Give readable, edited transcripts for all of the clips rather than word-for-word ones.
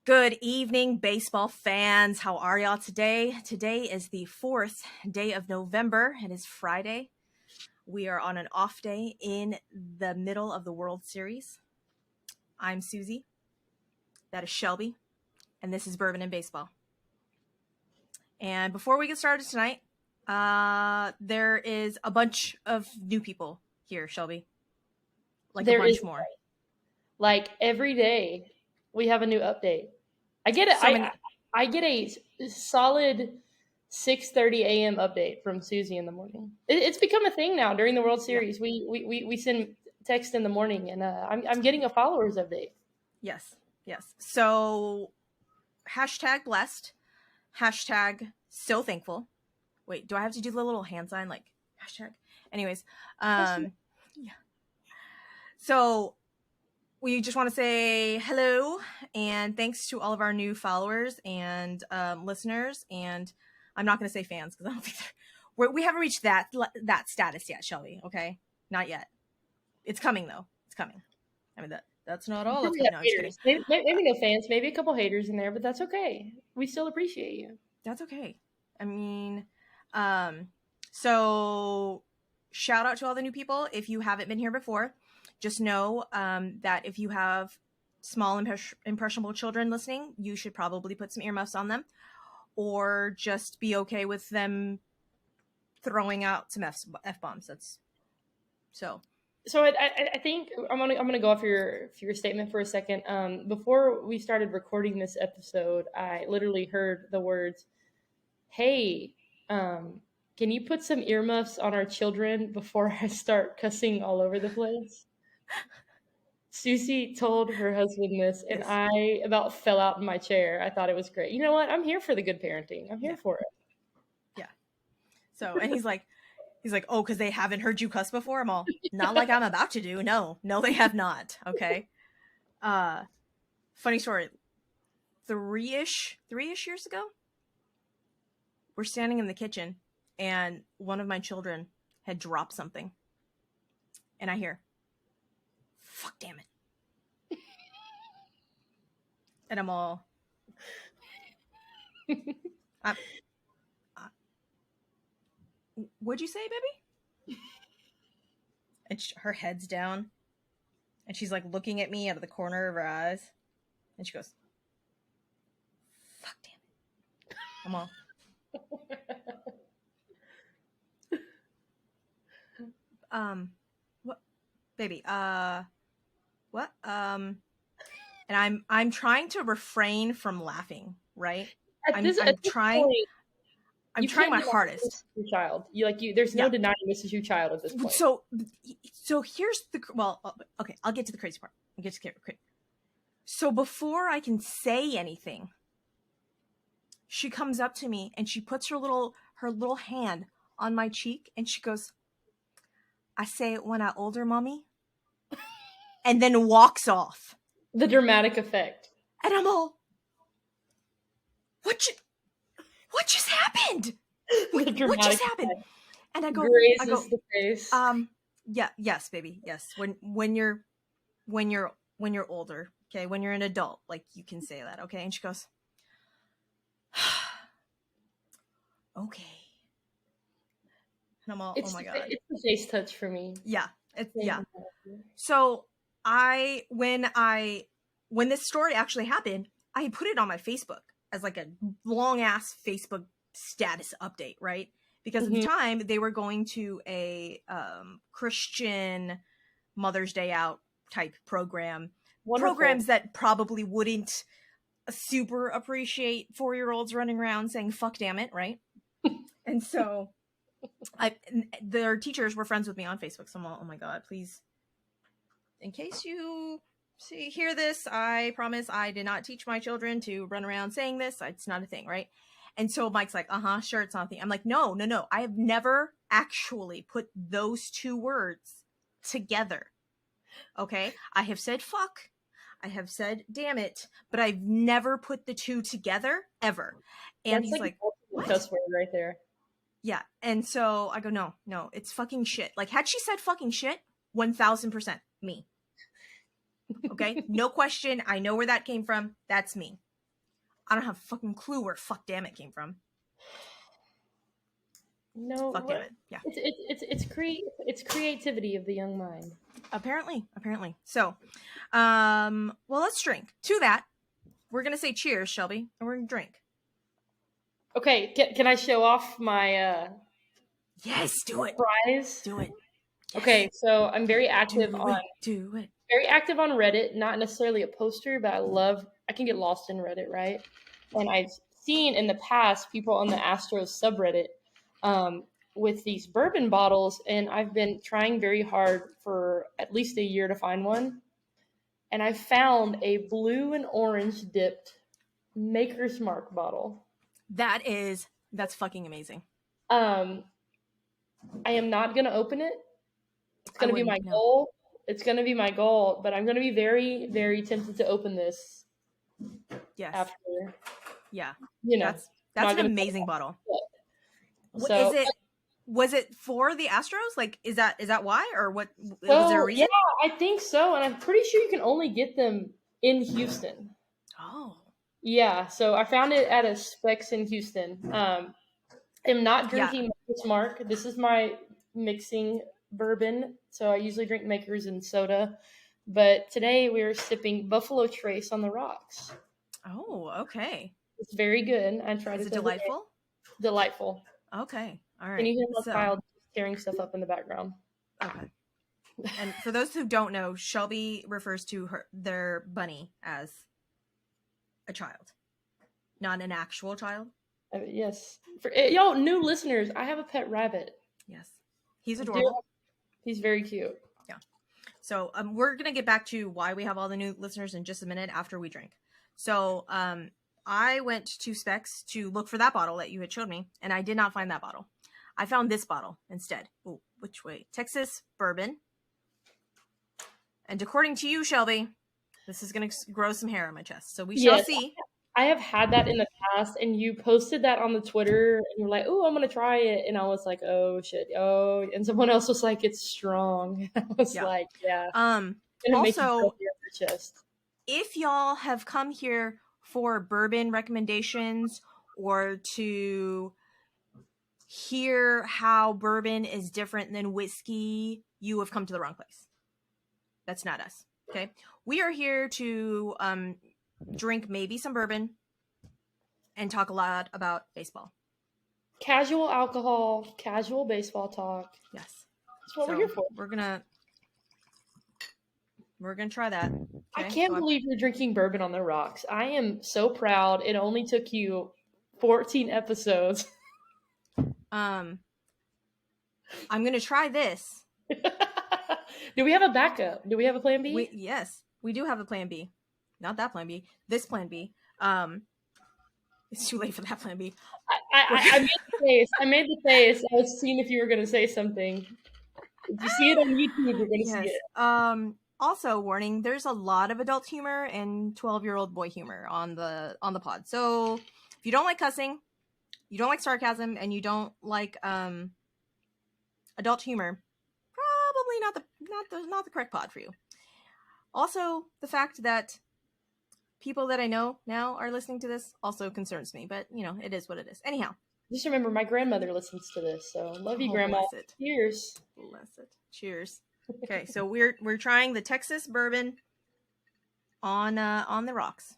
Good evening, baseball fans. How are y'all today? Today is the 4th day of November. It is Friday. We are on an off day in the middle of the World Series. I'm Suzy. That is Shelby. And this is Bourbon and Baseball. And before we get started tonight, there is a bunch of new people here, Shelby. Like There a bunch is, more. like, every day we have a new update. I get it. I get a solid 6:30 a.m. update from Suzy in the morning. It's become a thing now during the World Series. Yeah. We send text in the morning, and I'm getting a followers update. Yes. So hashtag blessed. Hashtag so thankful. Wait, do I have to do the little hand sign like hashtag? Anyways, yeah. So we just want to say hello and thanks to all of our new followers and listeners. And I'm not going to say fans because I don't think we haven't reached that status yet, Shelby. Okay, not yet. It's coming though. It's coming. I mean that's not all. Okay, no, I'm just kidding. Maybe no fans, maybe a couple haters in there, but that's okay. We still appreciate you. That's okay. I mean, so shout out to all the new people. If you haven't been here before, just know that if you have small impressionable children listening, you should probably put some earmuffs on them, or just be okay with them throwing out some F-bombs. That's so. So I think I'm gonna go off your statement for a second. Before we started recording this episode, I literally heard the words, "Hey, can you put some earmuffs on our children before I start cussing all over the place?" Suzy told her husband this, and yes. I about fell out in my chair. I thought it was great. You know what? I'm here for the good parenting. I'm here for it. Yeah. So, and he's like, oh, because they haven't heard you cuss before? I'm all, not like I'm about to do. No, they have not. Okay. Funny story. Three-ish years ago, we're standing in the kitchen, and one of my children had dropped something. And I hear, fuck, damn it. And I'm all, what'd you say, baby? And her head's down, and she's like looking at me out of the corner of her eyes, and she goes, fuck, damn it. I'm all, what, baby, what, and I'm trying to refrain from laughing, right? I'm trying my hardest. Your child, there's no denying this is your child at this point. So here's okay, I'll get to the crazy part. So before I can say anything, she comes up to me and she puts her little hand on my cheek and she goes, I say it when I'm older, mommy, and then walks off. The dramatic effect. And I'm all, what just happened? What just happened? Effect. And I go, the face. Yes, baby, yes. When you're older, okay, when you're an adult, like, you can say that, okay? And she goes, okay. And I'm all, oh my god, it's the face touch for me. Yeah, So when this story actually happened, I put it on my Facebook as like a long ass Facebook status update, right? Because at the time they were going to a Christian Mother's Day Out type program. Wonderful. Programs that probably wouldn't super appreciate 4-year-olds running around saying fuck damn it, right? And so their teachers were friends with me on Facebook, so I'm all, oh my god, please, in case you hear this, I promise I did not teach my children to run around saying this. It's not a thing, right? And so Mike's like, sure, it's not a thing. I'm like, no. I have never actually put those two words together. Okay? I have said fuck. I have said damn it. But I've never put the two together, ever. And that's he's like what? Cuss word right there. Yeah. And so I go, no, it's fucking shit. Like, had she said fucking shit, 1000% me. Okay? No question. I know where that came from. That's me. I don't have a fucking clue where fuck damn it came from. No, fuck damn it. Yeah. It's creativity of the young mind. Apparently. So, well, let's drink. To that, we're gonna say cheers, Shelby, and we're gonna drink. Okay, can I show off my Yes, do it. prize? Do it. Yes. Okay, so I'm very active very active on Reddit, not necessarily a poster, but I can get lost in Reddit, right? And I've seen in the past people on the Astros subreddit with these bourbon bottles, and I've been trying very hard for at least a year to find one. And I found a blue and orange dipped Maker's Mark bottle. That's fucking amazing. I am not gonna open it. It's gonna be my goal. It's gonna be my goal, but I'm gonna be very, very tempted to open this. Yes. After. Yeah. You know, that's an amazing bottle. So, was it for the Astros? Like, is that why, or what? Was there a reason? Yeah, I think so, and I'm pretty sure you can only get them in Houston. Oh. Yeah, so I found it at a Specs in Houston. I'm not drinking Maker's Mark. This is my mixing bourbon, so I usually drink Makers and soda. But today we were sipping Buffalo Trace on the rocks. Oh, okay. It's very good. I tried it. Is it delightful? Delightful. Okay, all right. Can you hear my child tearing stuff up in the background? Okay. And for those who don't know, Shelby refers to their bunny as a child, not an actual child. Yes. For y'all new listeners, I have a pet rabbit. Yes. He's adorable. He's very cute. Yeah. So we're going to get back to why we have all the new listeners in just a minute after we drink. So I went to Specs to look for that bottle that you had showed me, and I did not find that bottle. I found this bottle instead. Oh, which way? Texas bourbon. And according to you, Shelby, this is going to grow some hair on my chest. So we shall see. I have had that in the past, and you posted that on the Twitter, and you're like, "Oh, I'm gonna try it," and I was like, "Oh shit, oh!" And someone else was like, "It's strong." I was like, "Yeah." Also, if y'all have come here for bourbon recommendations or to hear how bourbon is different than whiskey, you have come to the wrong place. That's not us. Okay, we are here to drink maybe some bourbon and talk a lot about baseball. Casual alcohol, casual baseball talk. Yes. That's what we're here for. We're gonna try that. Okay? I can't believe you're drinking bourbon on the rocks. I am so proud. It only took you 14 episodes. I'm gonna try this. Do we have a backup? Do we have a plan B? Yes, we do have a plan B. Not that plan B. This plan B. It's too late for that plan B. I made the face. I made the face. I was seeing if you were going to say something. If you see it on YouTube, you're going to see it. Also, warning: there's a lot of adult humor and 12-year-old boy humor on the pod. So if you don't like cussing, you don't like sarcasm, and you don't like adult humor, probably not the correct pod for you. Also, the fact that people that I know now are listening to this also concerns me, but it is what it is. Anyhow, just remember my grandmother listens to this, so love you, Grandma. Bless it. Cheers. Bless it. Cheers. Okay, so we're trying the Texas bourbon on the rocks.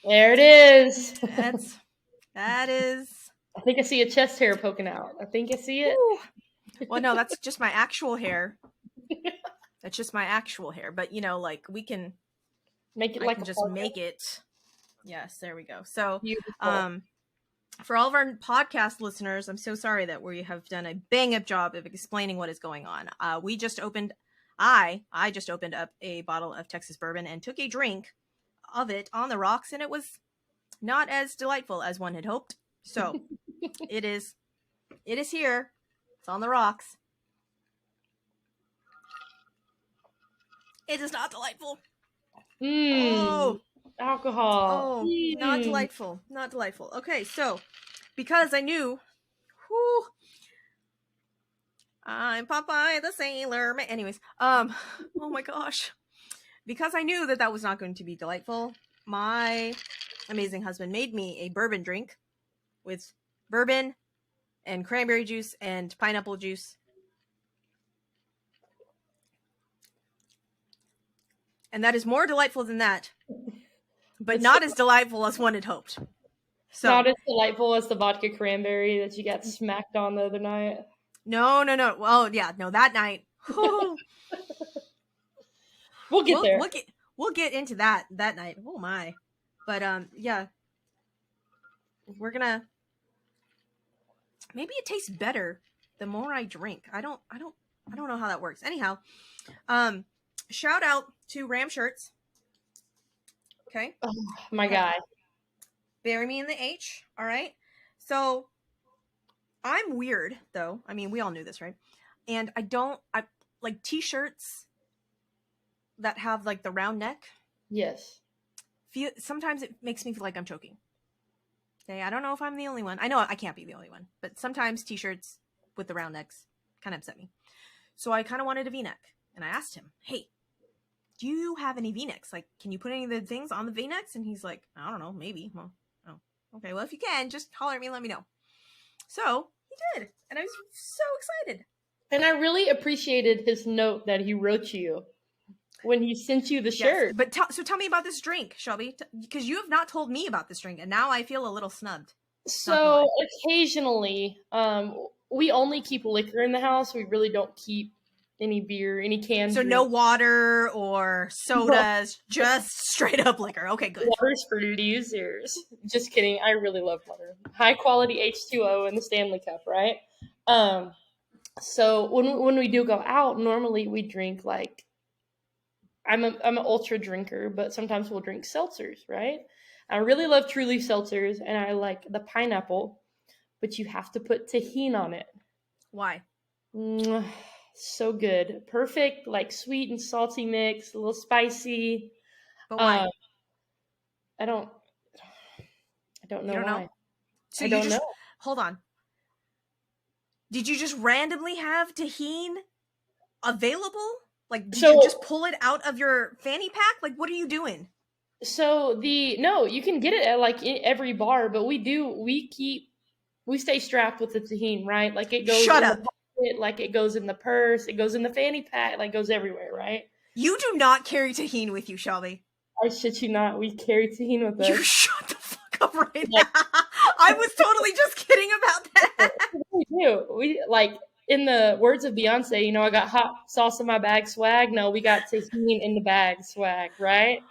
There it is. That is. I think I see a chest hair poking out. I think I see it. Ooh. Well, no, that's just my actual hair. That's just my actual hair. But we can make it make it. Yes, there we go. So, for all of our podcast listeners, I'm so sorry that we have done a bang up job of explaining what is going on. I just opened up a bottle of Texas bourbon and took a drink of it on the rocks, and it was not as delightful as one had hoped. So, it is here. It's on the rocks. It is not delightful. Oh, alcohol. Oh, not delightful. Not delightful. Okay, so because I knew, I'm Popeye the Sailor Man. Anyways, oh my gosh. Because I knew that that was not going to be delightful, my amazing husband made me a bourbon drink with bourbon and cranberry juice and pineapple juice. And that is more delightful than that, but It's not as delightful as one had hoped. So, not as delightful as the vodka cranberry that you got smacked on the other night. No. Well, yeah, no, that night. We'll get there. We'll get into that night. Oh my. But yeah. We're gonna, maybe it tastes better the more I drink. I don't know how that works. Anyhow, shout out to Ram Shirts. Okay. Oh, my guy. Bury me in the H. All right. So I'm weird though. I mean, we all knew this, right? And I like t-shirts that have like the round neck. Yes. Sometimes it makes me feel like I'm choking. Okay. I don't know if I'm the only one. I know I can't be the only one, but sometimes t-shirts with the round necks kind of upset me. So I kind of wanted a V-neck, and I asked him, "Hey, do you have any V-necks? Like, can you put any of the things on the V-necks?" And he's like, "I don't know, maybe." Well, oh, okay. Well, if you can, just holler at me and let me know. So he did, and I was so excited. And I really appreciated his note that he wrote you when he sent you the shirt. But tell me about this drink, Shelby, because you have not told me about this drink, and now I feel a little snubbed. So occasionally, we only keep liquor in the house. We really don't keep any beer, any canned. So drink. No water or sodas, just straight up liquor. Okay, good. Water's for losers. Just kidding. I really love water. High quality H2O in the Stanley Cup, right? So when we do go out, normally we drink like, I'm an ultra drinker, but sometimes we'll drink seltzers, right? I really love Truly seltzers, and I like the pineapple, but you have to put tahini on it. Why? So good. Perfect, like sweet and salty mix, a little spicy. But why? I don't know why. Know? So I don't know. Hold on. Did you just randomly have tahini available? Like, did you just pull it out of your fanny pack? Like, what are you doing? So no, you can get it at like every bar, but we stay strapped with the tahini, right? Like it goes. Shut up. Pocket, like it goes in the purse, it goes in the fanny pack, like goes everywhere, right? You do not carry tahini with you, Shelby. I shit you not. We carry tahini with us. You shut the fuck up right now. I was totally just kidding about that. We do. We like. In the words of Beyonce, I got hot sauce in my bag swag. No, we got tahini in the bag swag, right?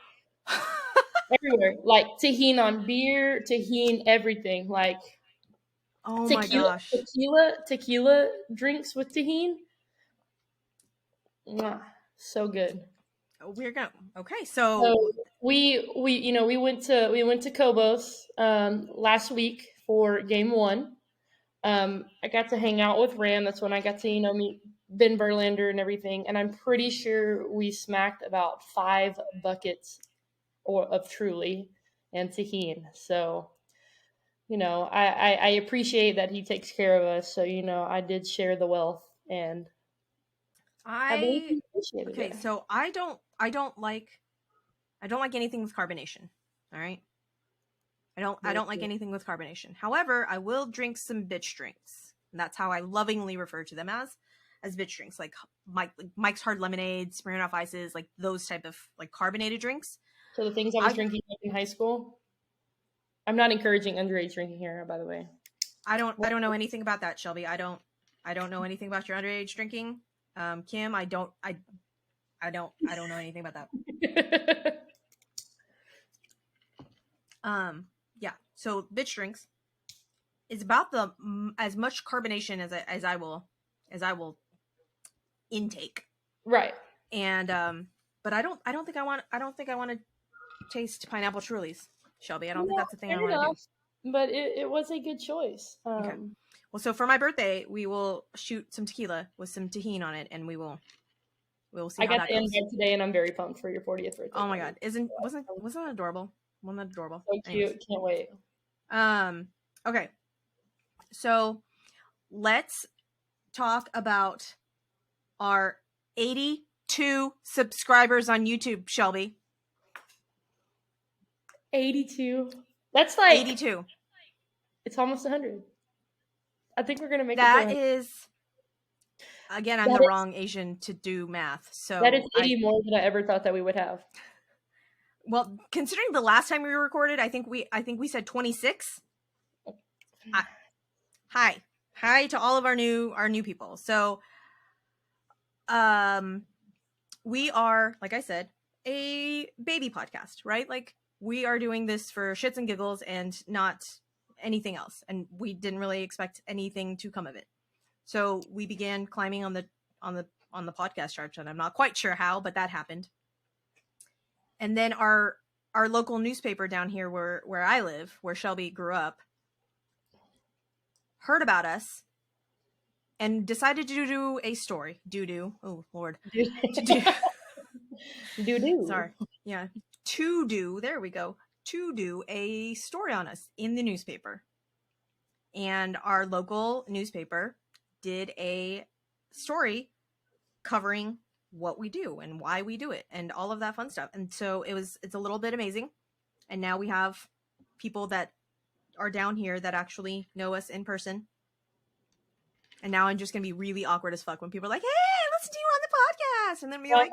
Everywhere. Like tahini on beer, tahini everything. Like, oh my gosh. Tequila drinks with tahini. So good. We're going. Okay, so we went to Cobos last week for game 1. I got to hang out with Ram. That's when I got to, meet Ben Verlander and everything. And I'm pretty sure we smacked about 5 buckets of Truly and tahini. So, I appreciate that he takes care of us. So, I did share the wealth, and I really appreciated it. So I don't like anything with carbonation. All right. I don't like anything with carbonation. However, I will drink some bitch drinks. And that's how I lovingly refer to them as bitch drinks, like Mike's Hard Lemonade, Smirnoff Ices, like those type of like carbonated drinks. So the things I was drinking in high school. I'm not encouraging underage drinking here, by the way. I don't know anything about that, Shelby. I don't know anything about your underage drinking. Kim, I don't know anything about that. Yeah. So bitch drinks is about as much carbonation as I will intake. Right. And but I don't think I want to taste pineapple Trulies, Shelby. I don't think that's the thing I want to do. But it was a good choice. Okay. Well, so for my birthday, we will shoot some tequila with some tahini on it, and we will see. I got the invite today, and I'm very pumped for your 40th birthday. Oh my god! Wasn't that adorable? Wasn't that adorable? So cute! Anyways. Can't wait. Okay. So let's talk about our 82 subscribers on YouTube, Shelby. 82. That's like 82. It's almost 100. I think we're gonna make that it. That is, again, I'm the wrong Asian to do math. So that is 80 more than I ever thought that we would have. Well, considering the last time we recorded, I think we said 26. Hi to all of our new people. So, we are, like I said, a baby podcast, right? Like, we are doing this for shits and giggles and not anything else, and we didn't really expect anything to come of it. So we began climbing on the podcast charts, and I'm not quite sure how, but that happened. And then our local newspaper down here where I live, where Shelby grew up, heard about us and decided to do a story. Oh, Lord. Sorry. Yeah. There we go. To do a story on us in the newspaper. And our local newspaper did a story covering what we do and why we do it and all of that fun stuff. And so it's a little bit amazing. And now we have people that are down here that actually know us in person. And now I'm just going to be really awkward as fuck when people are like, hey, listen to you on the podcast. And then be like,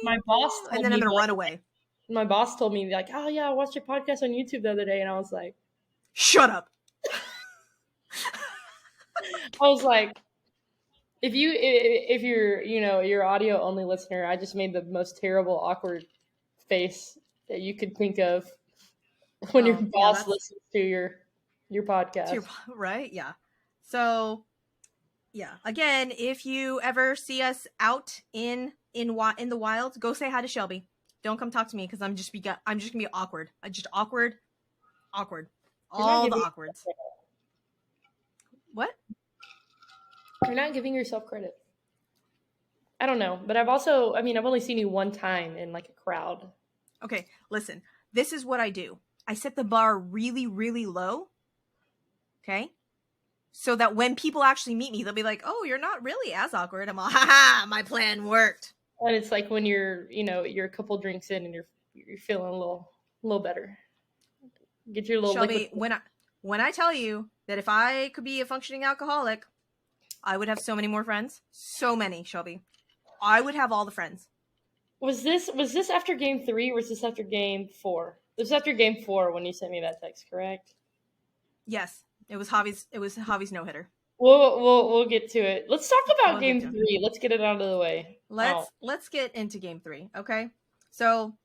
my boss and then I'm going to run away. My boss told me, like, oh yeah, I watched your podcast on YouTube the other day. And I was like, shut up. I was like, if you're, you're audio only listener, I just made the most terrible, awkward face that you could think of when your boss listens to your podcast. Right? Yeah. So, yeah. Again, if you ever see us out in the wild, go say hi to Shelby. Don't come talk to me because I'm just gonna be awkward. Just awkward. All the awkwards. What? You're not giving yourself credit. I don't know, but I've only seen you one time in like a crowd. Okay, listen. This is what I do. I set the bar really, really low. Okay? So that when people actually meet me, they'll be like, oh, you're not really as awkward. I'm all, haha, my plan worked. And it's like when you're a couple drinks in and you're feeling a little better. Get your little Shelby, when I tell you that if I could be a functioning alcoholic, I would have so many more friends. So many, Shelby. I would have all the friends. Was this after game 3 or was this after game 4? This was after game 4 when you sent me that text, correct? Yes. It was Javi's no-hitter. We'll get to it. Let's talk about game 3. Let's get it out of the way. Let's get into game 3, okay? So,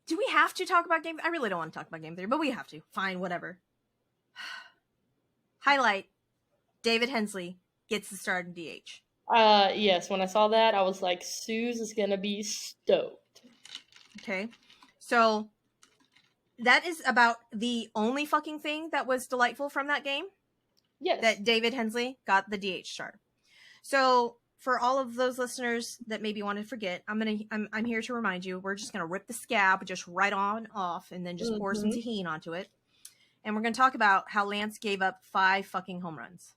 do we have to talk about game? I really don't want to talk about game 3, but we have to. Fine, whatever. Highlight: David Hensley gets the start in DH. Yes. When I saw that, I was like, Suze is gonna be stoked. Okay, so that is about the only fucking thing that was delightful from that game. Yes. That David Hensley got the DH start. So for all of those listeners that maybe want to forget, I'm here to remind you, we're just gonna rip the scab just right on off and then just pour some tahini onto it. And we're gonna talk about how Lance gave up 5 fucking home runs.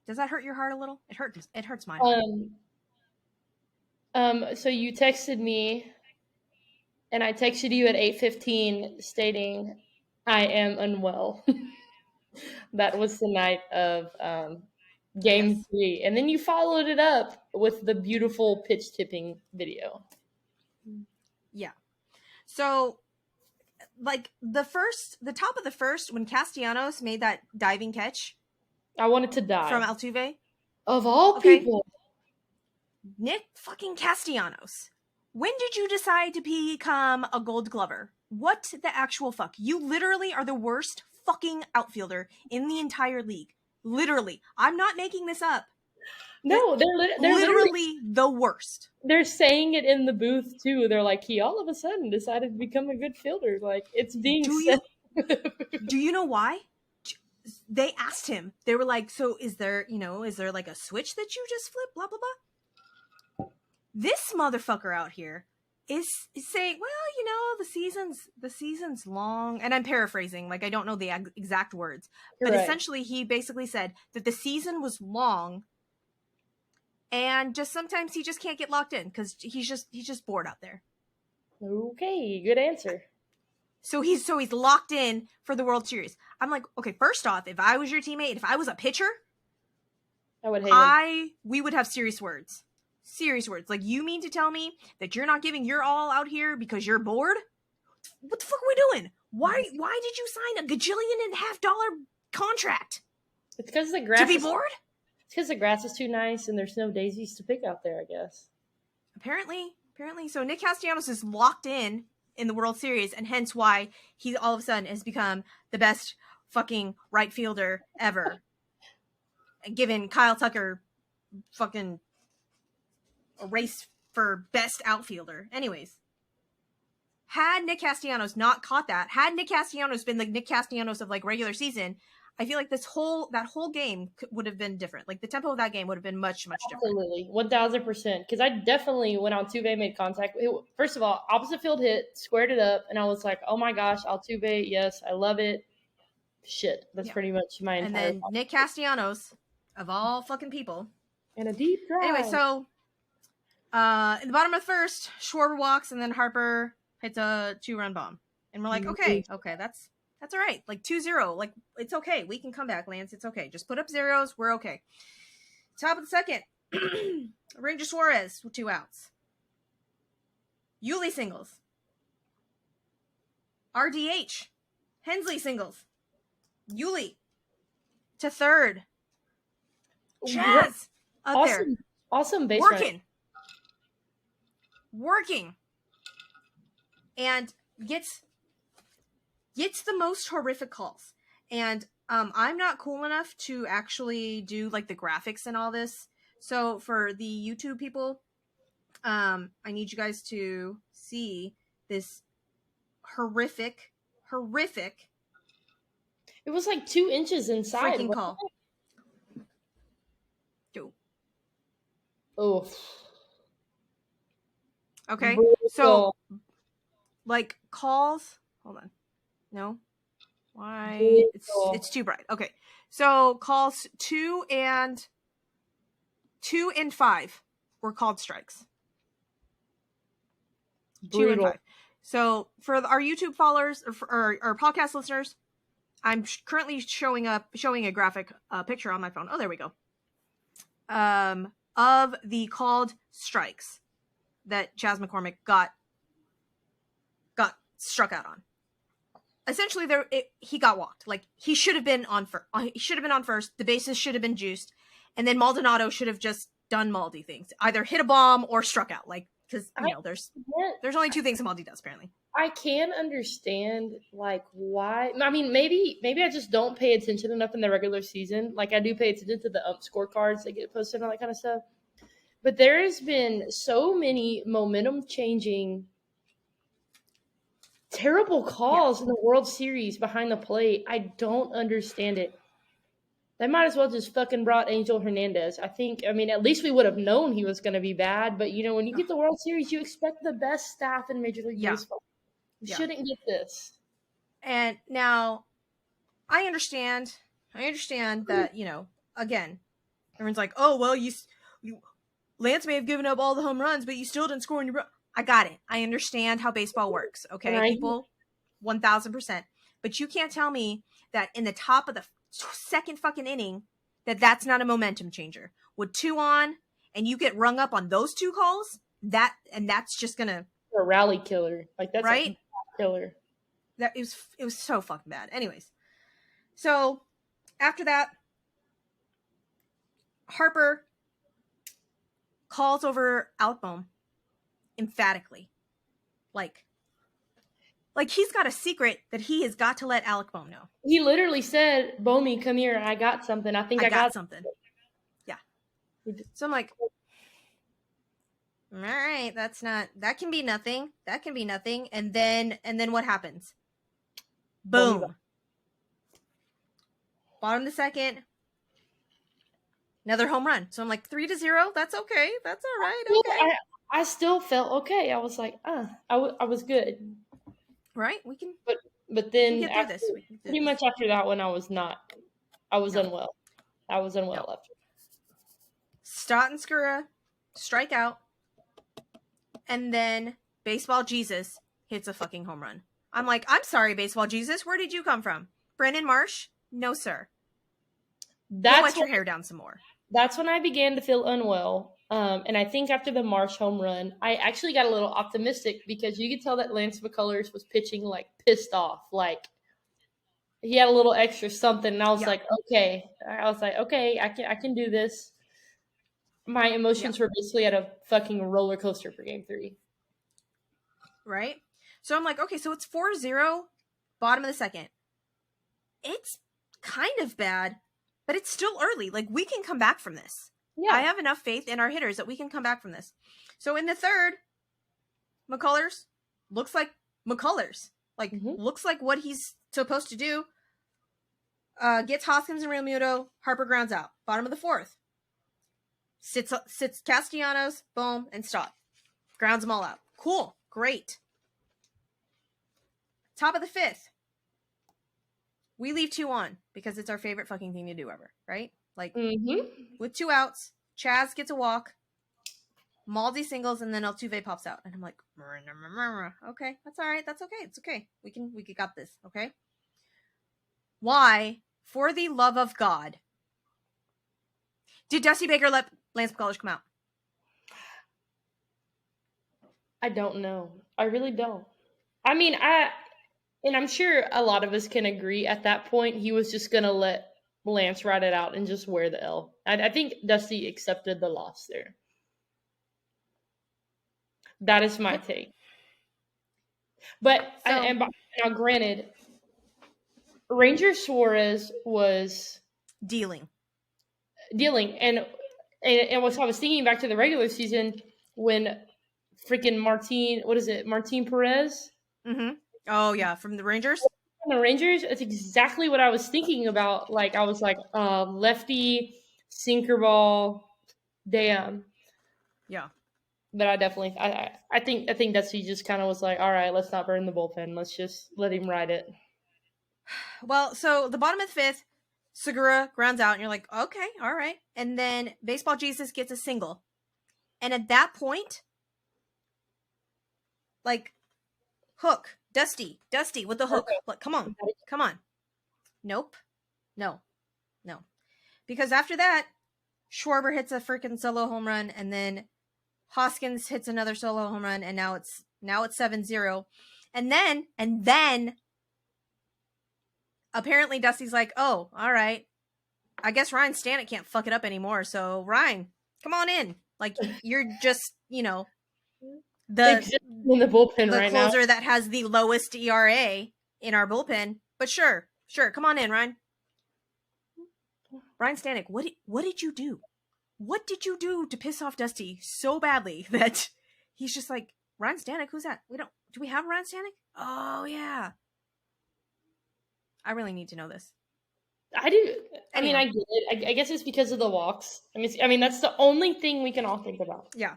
Does that hurt your heart a little? It hurts mine. So you texted me and I texted you at 8:15 stating I am unwell. That was the night of game 3. And then you followed it up with the beautiful pitch tipping video. Yeah. So, like, the top of the first, when Castellanos made that diving catch. I wanted to die. From Altuve. Of all people. Nick fucking Castellanos. When did you decide to become a Gold Glover? What the actual fuck? You literally are the worst fucking outfielder in the entire league. Literally. I'm not making this up. No, they're literally the worst. They're saying it in the booth too. They're like, he all of a sudden decided to become a good fielder. Like, it's being said. Do you know why? They asked him. They were like, so is there like a switch that you just flip? Blah, blah, blah. This motherfucker out here is saying, well, the season's long, and I'm paraphrasing, like I don't know the exact words, but essentially he basically said that the season was long, and just sometimes he just can't get locked in because he's just bored out there. Okay, good answer. So he's locked in for the World Series. I'm like, okay, first off, if I was your teammate, if I was a pitcher, I would hate him. We would have serious words. Serious words. Like, you mean to tell me that you're not giving your all out here because you're bored? What the fuck are we doing? Why did you sign a $1.5 contract? It's because the grass to be bored? It's because the grass is too nice and there's no daisies to pick out there, I guess. Apparently. So Nick Castellanos is locked in the World Series, and hence why he all of a sudden has become the best fucking right fielder ever. Given Kyle Tucker fucking a race for best outfielder. Anyways, had Nick Castellanos not caught that, had Nick Castellanos been like Nick Castellanos of like regular season, I feel like that whole game would have been different. Like the tempo of that game would have been much, much different. Absolutely, 1000%. Because I definitely, when Altuve made contact, first of all, opposite field hit, squared it up, and I was like, oh my gosh, Altuve, yes, I love it. Shit, that's pretty much my entire. And then Nick Castellanos, of all fucking people, and a deep drive. Anyway, so in the bottom of the first, Schwarber walks, and then Harper hits a 2-run bomb. And we're like, okay, that's all right. Like 2-0, like it's okay. We can come back, Lance. It's okay. Just put up zeros. We're okay. Top of the second, Ranger Suarez with 2 outs. Yuli singles. RDH. Hensley singles. Yuli to third. Chaz up there. Awesome base working, and gets the most horrific calls. And I'm not cool enough to actually do like the graphics and all this. So for the YouTube people, I need you guys to see this horrific. It was like 2 inches inside. Freaking call. Oh. Okay, so like calls. Hold on. No. Why? It's too bright. Okay, so calls 2 and 5 were called strikes. Brutal. 2 and 5. So for our YouTube followers or for our podcast listeners, I'm currently showing a graphic picture on my phone. Oh, there we go. Of the called strikes that Chas McCormick got struck out on. Essentially, he got walked. Like he should have been on first. The bases should have been juiced, and then Maldonado should have just done Maldi things, either hit a bomb or struck out. Like because there's only 2 things Maldi does apparently. I can understand like why. I mean, maybe I just don't pay attention enough in the regular season. Like I do pay attention to the scorecards that get posted and all that kind of stuff. But there has been so many momentum changing, terrible calls in the World Series behind the plate. I don't understand it. They might as well just fucking brought Angel Hernandez. I mean, at least we would have known he was going to be bad. But, when you get the World Series, you expect the best staff in Major League Baseball. You shouldn't get this. And now, I understand that, again, everyone's like, oh, well, Lance may have given up all the home runs, but you still didn't score in your... I got it. I understand how baseball works, okay, right. People? 1,000%. But you can't tell me that in the top of the second fucking inning that's not a momentum changer. With 2 on, and you get rung up on those 2 calls, that's just gonna... A rally killer. Like, that's right? A killer. It was so fucking bad. Anyways. So, after that, Harper calls over Alec Bohm emphatically. Like he's got a secret that he has got to let Alec Bohm know. He literally said, Bohmy, come here. I got something. I think I got something. Yeah. So I'm like, all right, that can be nothing. That can be nothing. And then what happens? Boom. Bottom of the second. Another home run. So I'm like 3-0. That's okay. That's all right. Okay. I still felt okay. I was like, I was good. Right? We can Then get through this. We can do pretty this. much after that one, I was not. I was No. unwell. I was unwell No. after. Stott and Skura strike out, and then Baseball Jesus hits a fucking home run. I'm like, I'm sorry, Baseball Jesus. Where did you come from? Brandon Marsh? No, sir. Go let your hair down some more. That's when I began to feel unwell. And I think after the Marsh home run, I actually got a little optimistic because you could tell that Lance McCullers was pitching like pissed off. Like he had a little extra something. And I was like, okay. I can do this. My emotions were basically at a fucking roller coaster for game 3. Right? So I'm like, okay, so it's 4-0, bottom of the second. It's kind of bad, but it's still early. Like, we can come back from this. Yeah. I have enough faith in our hitters that we can come back from this. So in the third, McCullers looks like McCullers. Like, looks like what he's supposed to do. Gets Hoskins and Real Muto. Harper grounds out. Bottom of the fourth. Sits Castellanos, boom, and Stott. Grounds them all out. Cool. Great. Top of the fifth. We leave 2 on because it's our favorite fucking thing to do ever, right? Like, with 2 outs, Chaz gets a walk, Maldi singles, and then Altuve pops out. And I'm like, okay, that's all right. That's okay. It's okay. We got this, okay? Why, for the love of God, did Dusty Baker let Lance McCullers come out? I don't know. I really don't. I mean, and I'm sure a lot of us can agree at that point he was just going to let Lance ride it out and just wear the L. I think Dusty accepted the loss there. That is my take. But, now granted, Ranger Suarez was dealing. And what I was thinking back to the regular season when freaking Martin Perez? Mm-hmm. Oh, yeah, from the Rangers? From the Rangers, it's exactly what I was thinking about. Like, I was like, lefty, sinker ball, damn. Yeah. But I definitely, I think Dusty just kind of was like, all right, let's not burn the bullpen. Let's just let him ride it. Well, so the bottom of the fifth, Segura grounds out, and you're like, okay, all right. And then Baseball Jesus gets a single. And at that point, like, hook, Dusty with the hook. Like, come on. Nope. No. Because after that, Schwarber hits a freaking solo home run, and then Hoskins hits another solo home run, and now it's 7-0. And then apparently Dusty's like, oh, all right. I guess Ryan Stanek can't fuck it up anymore. So Ryan, come on in. Like, you're just, the bullpen right now. The closer that has the lowest ERA in our bullpen. But sure, come on in, Ryan. Ryan Stanek, what did you do? What did you do to piss off Dusty so badly that he's just like, Ryan Stanek, who's that? Do we have Ryan Stanek? Oh yeah. I really need to know this. I do. I mean, I get it. I guess it's because of the walks. I mean, that's the only thing we can all think about. Yeah.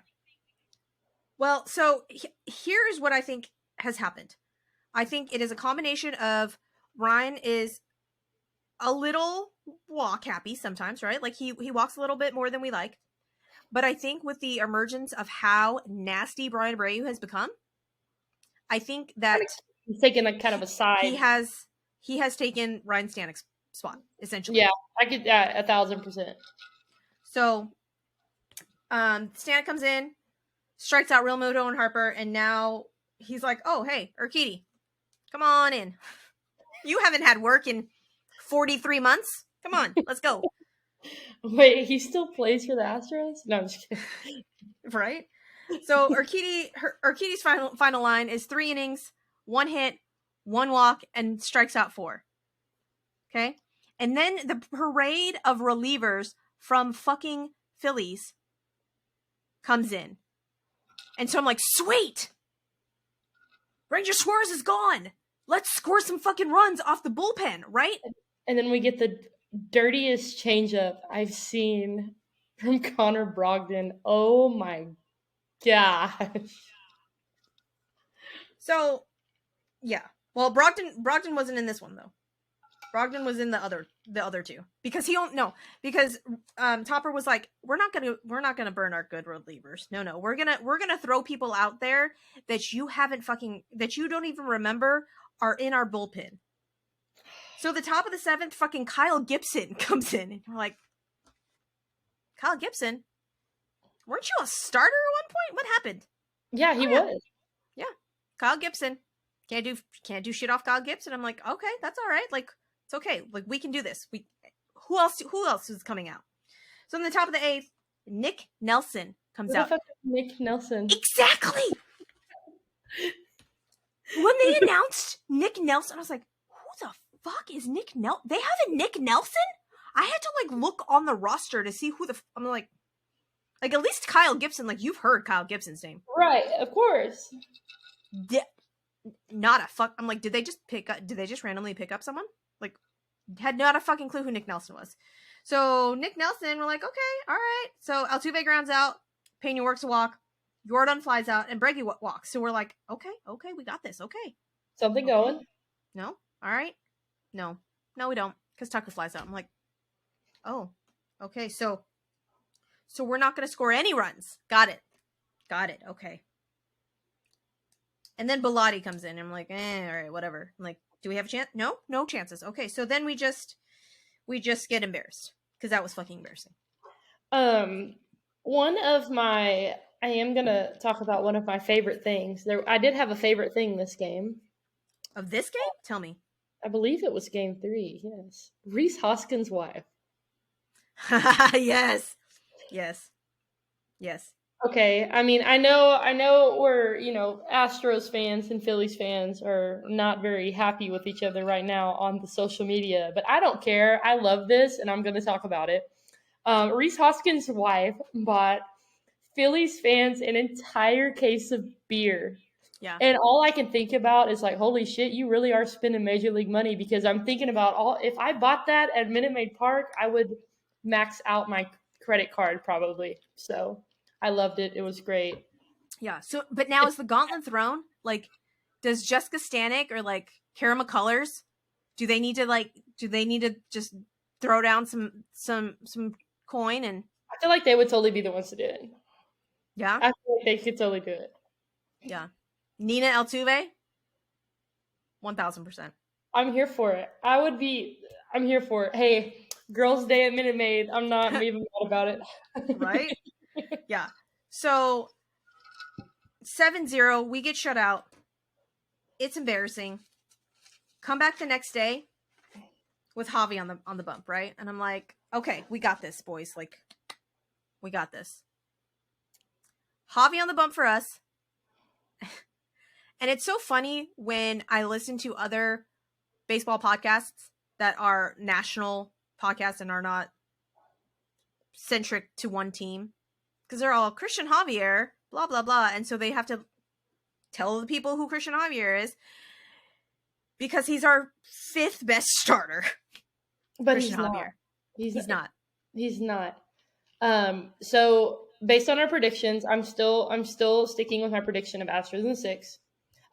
Well, so here's what I think has happened. I think it is a combination of Ryan is a little walk happy sometimes, right? Like he walks a little bit more than we like. But I think with the emergence of how nasty Brian Abreu has become, I think that he's taken like kind of a side. He has taken Ryan Stanek's spot, essentially. Yeah, I get that 1,000%. So, Stanek comes in, strikes out Real Muto and Harper, and now he's like, oh, hey, Urquidy, come on in. You haven't had work in 43 months. Come on, let's go. Wait, he still plays for the Astros? No, I'm just kidding. Right? So, Urquidy's final line is 3 innings, 1 hit, 1 walk, and strikes out 4. Okay? And then the parade of relievers from fucking Phillies comes in. And so I'm like, sweet! Ranger Suarez is gone! Let's score some fucking runs off the bullpen, right? And then we get the dirtiest changeup I've seen from Connor Brogdon. Oh my Gosh. So, yeah. Well, Brogdon wasn't in this one though. Brogdon was in the other two because Topper was like, we're not gonna burn our good relievers. No, we're gonna throw people out there that you don't even remember are in our bullpen. So the top of the 7th, fucking Kyle Gibson comes in, and we're like, Kyle Gibson, weren't you a starter at one point? What happened? Yeah, he was. Yeah, Kyle Gibson. Can't do shit off Kyle Gibson. I'm like, okay, that's all right. Like, it's okay. Like, we can do this. Who else is coming out? So in the top of the 8th, Nick Nelson comes out. Who the fuck is Nick Nelson? Exactly. When they announced Nick Nelson, I was like, who the fuck is Nick Nelson? They have a Nick Nelson? I had to like look on the roster to see who I'm like at least Kyle Gibson, like you've heard Kyle Gibson's name. Right, of course. Not a fuck. I'm like, did they just randomly pick up someone? Like, had not a fucking clue who Nick Nelson was. So Nick Nelson, we're like, okay, all right. So Altuve grounds out, Pena works a walk, Jordan flies out, and Breggy walks. So we're like, okay, we got this. Okay, something going. No, all right, no, we don't, because Tucker flies out. I'm like, oh, okay, so we're not going to score any runs. Got it. Okay. And then Bilotti comes in, and I'm like, all right, whatever. I'm like, do we have a chance? No chances. Okay, so then we just get embarrassed, because that was fucking embarrassing. I am gonna talk about one of my favorite things. I did have a favorite thing this game. Of this game? Tell me. I believe it was game 3. Yes, Rhys Hoskins' wife. Yes. Okay, I mean, I know we're, Astros fans and Phillies fans are not very happy with each other right now on the social media, but I don't care. I love this, and I'm going to talk about it. Rhys Hoskins' wife bought Phillies fans an entire case of beer. Yeah. And all I can think about is like, holy shit, you really are spending Major League money, because I'm thinking about if I bought that at Minute Maid Park, I would max out my credit card probably. So I loved it. It was great. Yeah. So, but now is the gauntlet thrown? Like, does Jessica Stanek or like Kara McCullers, do they need to just throw down some coin? And I feel like they would totally be the ones to do it. Yeah. I feel like they could totally do it. Yeah. Nina Altuve, 1,000%. I'm here for it. I'm here for it. Hey, Girls' Day at Minute Maid. I'm not even mad about it. Right? Yeah. So 7-0, we get shut out. It's embarrassing. Come back the next day with Javi on the bump, right? And I'm like, okay, we got this, boys. Like, we got this. Javi on the bump for us. And it's so funny when I listen to other baseball podcasts that are national podcasts and are not centric to one team, because they're all Christian Javier, blah, blah, blah. And so they have to tell the people who Christian Javier is, because he's our 5th best starter. But Christian Javier. He's not. So based on our predictions, I'm still sticking with my prediction of Astros in 6.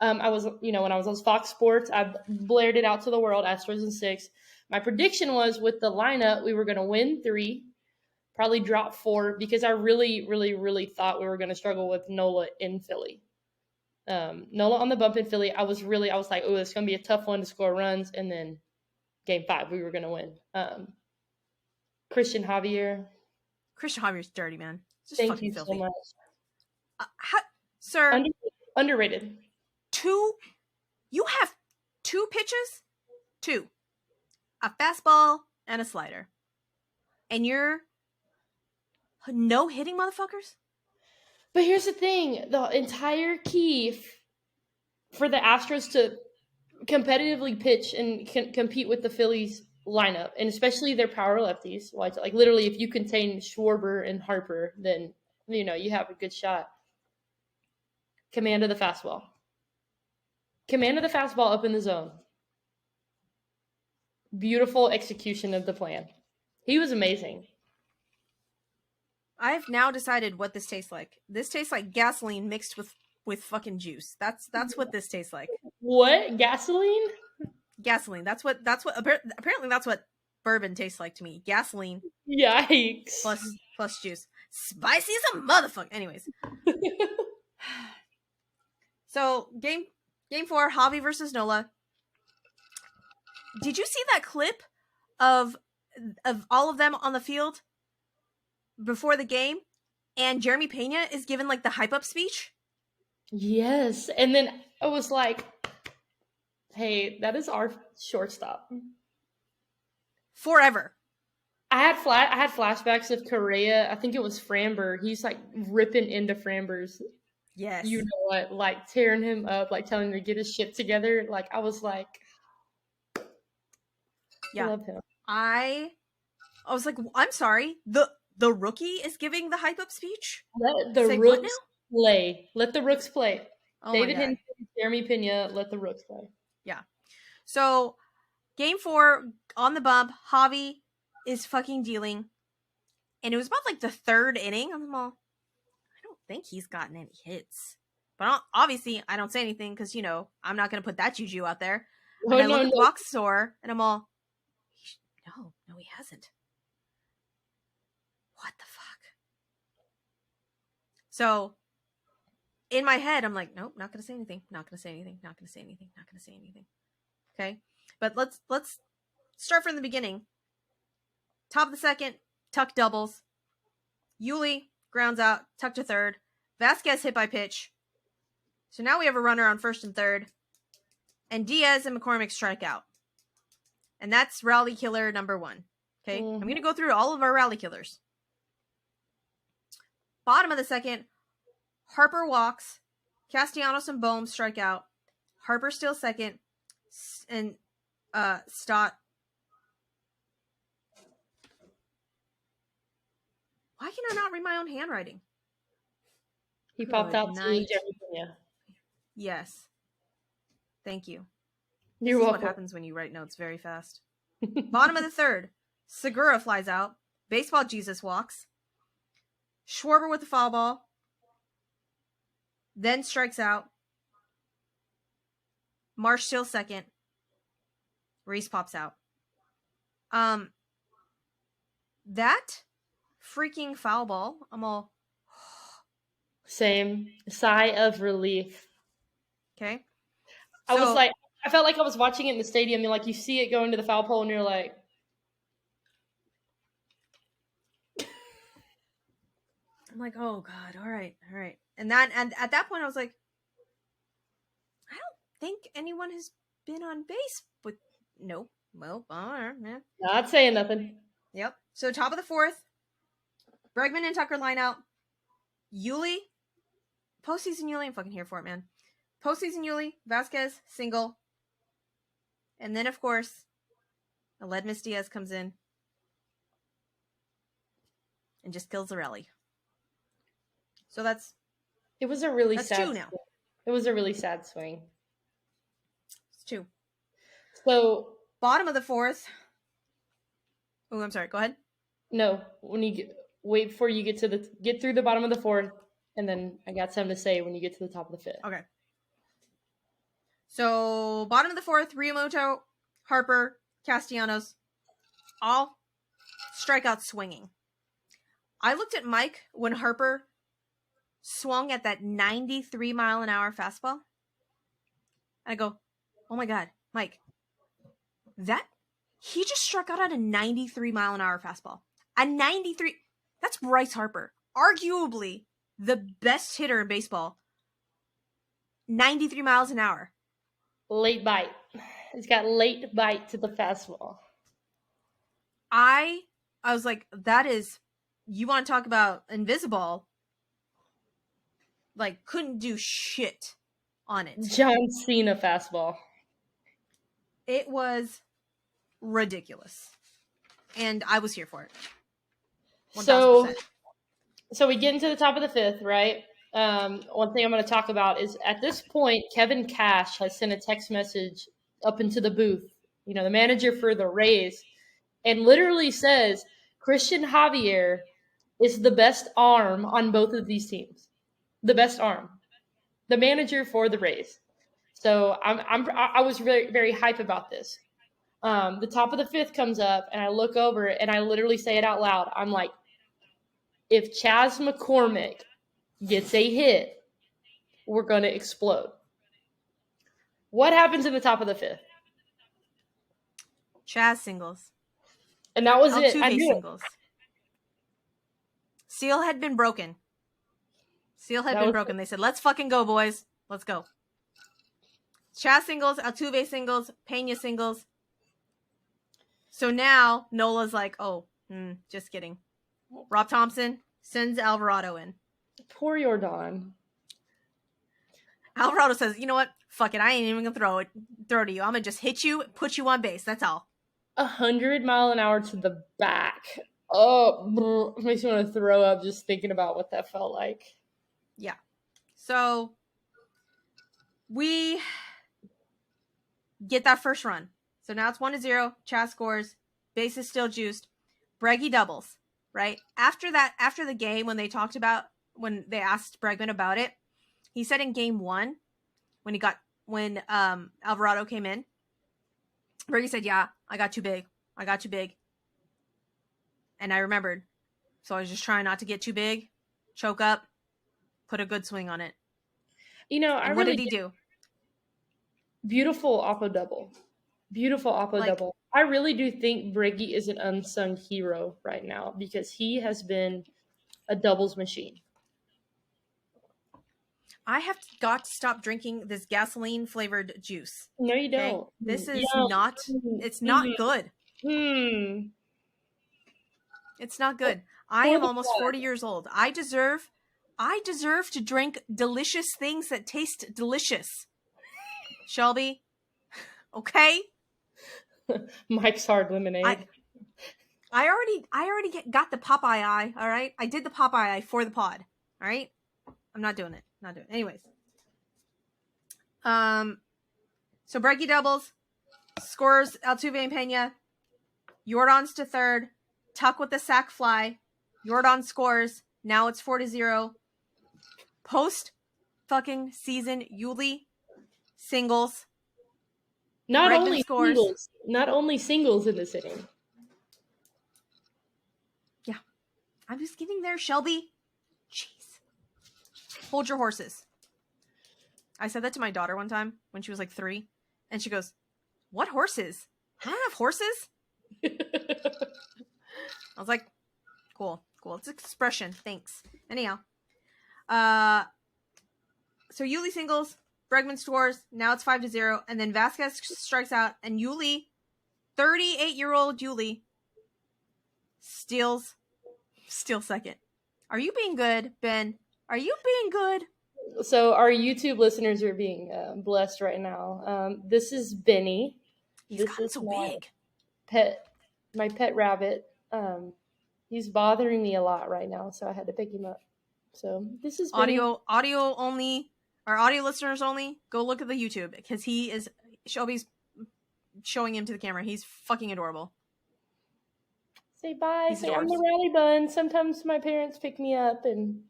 I was, when I was on Fox Sports, I blared it out to the world, Astros in 6. My prediction was, with the lineup, we were going to win 3, probably drop 4, because I really, really, really thought we were going to struggle with Nola in Philly. Nola on the bump in Philly, I was like, oh, it's going to be a tough one to score runs. And then game 5, we were going to win. Christian Javier's dirty, man. Just Thank you filthy. so much. Sir. Underrated. You have 2 pitches? 2. A fastball and a slider. And you're no hitting motherfuckers? But here's the thing. The entire key for the Astros to competitively pitch and compete with the Phillies lineup, and especially their power lefties, like literally if you contain Schwarber and Harper, then you have a good shot. Command of the fastball up in the zone. Beautiful execution of the plan. He was amazing. I've now decided what this tastes like. This tastes like gasoline mixed with fucking juice. That's what this tastes like. What? Gasoline? Gasoline. That's what apparently that's what bourbon tastes like to me. Gasoline Yikes. plus juice. Spicy as a motherfucker. Anyways. So, game 4, Javi versus Nola. Did you see that clip of all of them on the field before the game? And Jeremy Pena is given like the hype up speech? Yes. And then I was like, hey, that is our shortstop. Forever. I had flashbacks of Correa. I think it was Framber. He's like ripping into Frambers. Yes. You know what? Like tearing him up, like telling him to get his shit together. Like I was like, yeah. I love him. I was like, I'm sorry. The rookie is giving the hype up speech? Let the Rooks play. Let the Rooks play. Oh David Henry, Jeremy Pena, let the Rooks play. Yeah. So, game 4, on the bump, Javi is fucking dealing. And it was about like the 3rd inning. I'm all, I don't think he's gotten any hits. But obviously, I don't say anything because, you know, I'm not going to put that juju out there. And I look at the box score and I'm all, no, he hasn't. What the fuck? So, in my head, I'm like, nope, not going to say anything. Not going to say anything. Not going to say anything. Not going to say anything. Okay? But let's start from the beginning. Top of the 2nd, Tuck doubles. Yuli grounds out, Tuck to 3rd. Vasquez hit by pitch. So now we have a runner on 1st and 3rd. And Diaz and McCormick strike out. And that's rally killer number 1. Okay? I'm going to go through all of our rally killers. Bottom of the 2nd, Harper walks. Castellanos and Bohm strike out. Harper still 2nd. And Stott. Why can I not read my own handwriting? He popped out to Jeremy Pena. Yes. Thank you. You're welcome. What happens when you write notes very fast. Bottom of the 3rd, Segura flies out. Baseball Jesus walks. Schwarber with the foul ball. Then strikes out. Marsh still 2nd. Reese pops out. That freaking foul ball, I'm all... Same. Sigh of relief. Okay. I felt like I was watching it in the stadium and like you see it go into the foul pole and you're like... I'm like, oh God, all right. And at that point I was like, I don't think anyone has been on base with... Nope. Well, all right, man. Not saying nothing. Yep. So top of the 4th, Bregman and Tucker line out. Yuli, postseason Yuli, I'm fucking here for it, man. Postseason Yuli, Vasquez, single. And then, of course, Aledmus Diaz comes in and just kills the rally. So that's... It was a really sad... 2 now. It was a really sad swing. It's 2. So... Bottom of the 4th... Oh, I'm sorry. Go ahead. No, when you wait before you get through the bottom of the 4th, and then I got something to say when you get to the top of the 5th. Okay. So bottom of the 4th, Riamoto, Harper, Castellanos, all strikeouts swinging. I looked at Mike when Harper swung at that 93 mile an hour fastball. And I go, oh my God, Mike, he just struck out at a 93 mile an hour fastball. A 93, that's Bryce Harper. Arguably the best hitter in baseball. 93 miles an hour. Late bite. He's got late bite to the fastball. I was like, that is, you want to talk about invisible? Like, couldn't do shit on it. John Cena fastball. It was ridiculous. And I was here for it. 1000%. So we get into the top of the 5th, right? One thing I'm going to talk about is at this point, Kevin Cash has sent a text message up into the booth, you know, the manager for the Rays, and literally says, Christian Javier is the best arm on both of these teams. The best arm. The manager for the Rays. So I was very, very hype about this. The top of the fifth comes up, and I look over and I literally say it out loud. I'm like, if Chas McCormick gets a hit, we're going to explode. What happens in the top of the fifth? Chas singles. And that was it. Altuve singles. Seal had been broken. They said, let's fucking go, boys. Let's go. Chas singles, Altuve singles, Pena singles. So now Nola's like, oh, just kidding. Rob Thompson sends Alvarado in. Poor Yordan. Alvarado says, you know what? Fuck it. I ain't even gonna throw to you. I'm gonna just hit you, put you on base. That's all. 100 mile an hour to the back. Oh, makes me want to throw up just thinking about what that felt like. Yeah. So we get that first run. So now it's 1-0. Chas scores. Base is still juiced. Breggy doubles, right? After the game, when they asked Bregman about it, he said in game 1, when Alvarado came in, Breggy said, yeah, I got too big. And I remembered. So I was just trying not to get too big, choke up, put a good swing on it. You know, what did he do? Beautiful Oppo double. Double. I really do think Breggy is an unsung hero right now because he has been a doubles machine. I have got to stop drinking this gasoline flavored juice. No, you don't. Okay? This is not. It's not good. It's not good. I am almost 40 years old. I deserve to drink delicious things that taste delicious. Shelby, okay? Mike's Hard Lemonade. I already got the Popeye eye. All right, I did the Popeye eye for the pod. All right, I'm not doing it. Anyways, so Breggy doubles, scores Altuve and Pena. Yordan's to third. Tuck with the sac fly. Yordan scores. Now it's 4-0. Post fucking season, Yuli singles. Not only singles in this inning. Yeah. I'm just getting there, Shelby. Jeez. Hold your horses. I said that to my daughter one time when she was like 3. And she goes, what horses? I don't have horses. I was like, cool. It's expression. Thanks. Anyhow. So Yuli singles. Bregman scores. Now it's 5-0. And then Vasquez strikes out. And Yuli, 38-year-old Yuli, steals second. Are you being good, Ben? Are you being good? So our YouTube listeners are being blessed right now. This is Benny. He's gotten so big. My pet rabbit. He's bothering me a lot right now, so I had to pick him up. So this is Benny. Audio only. Our audio listeners only, go look at the YouTube because Shelby's showing him to the camera. He's fucking adorable. Say bye. Say I'm the rally bun. Sometimes my parents pick me up and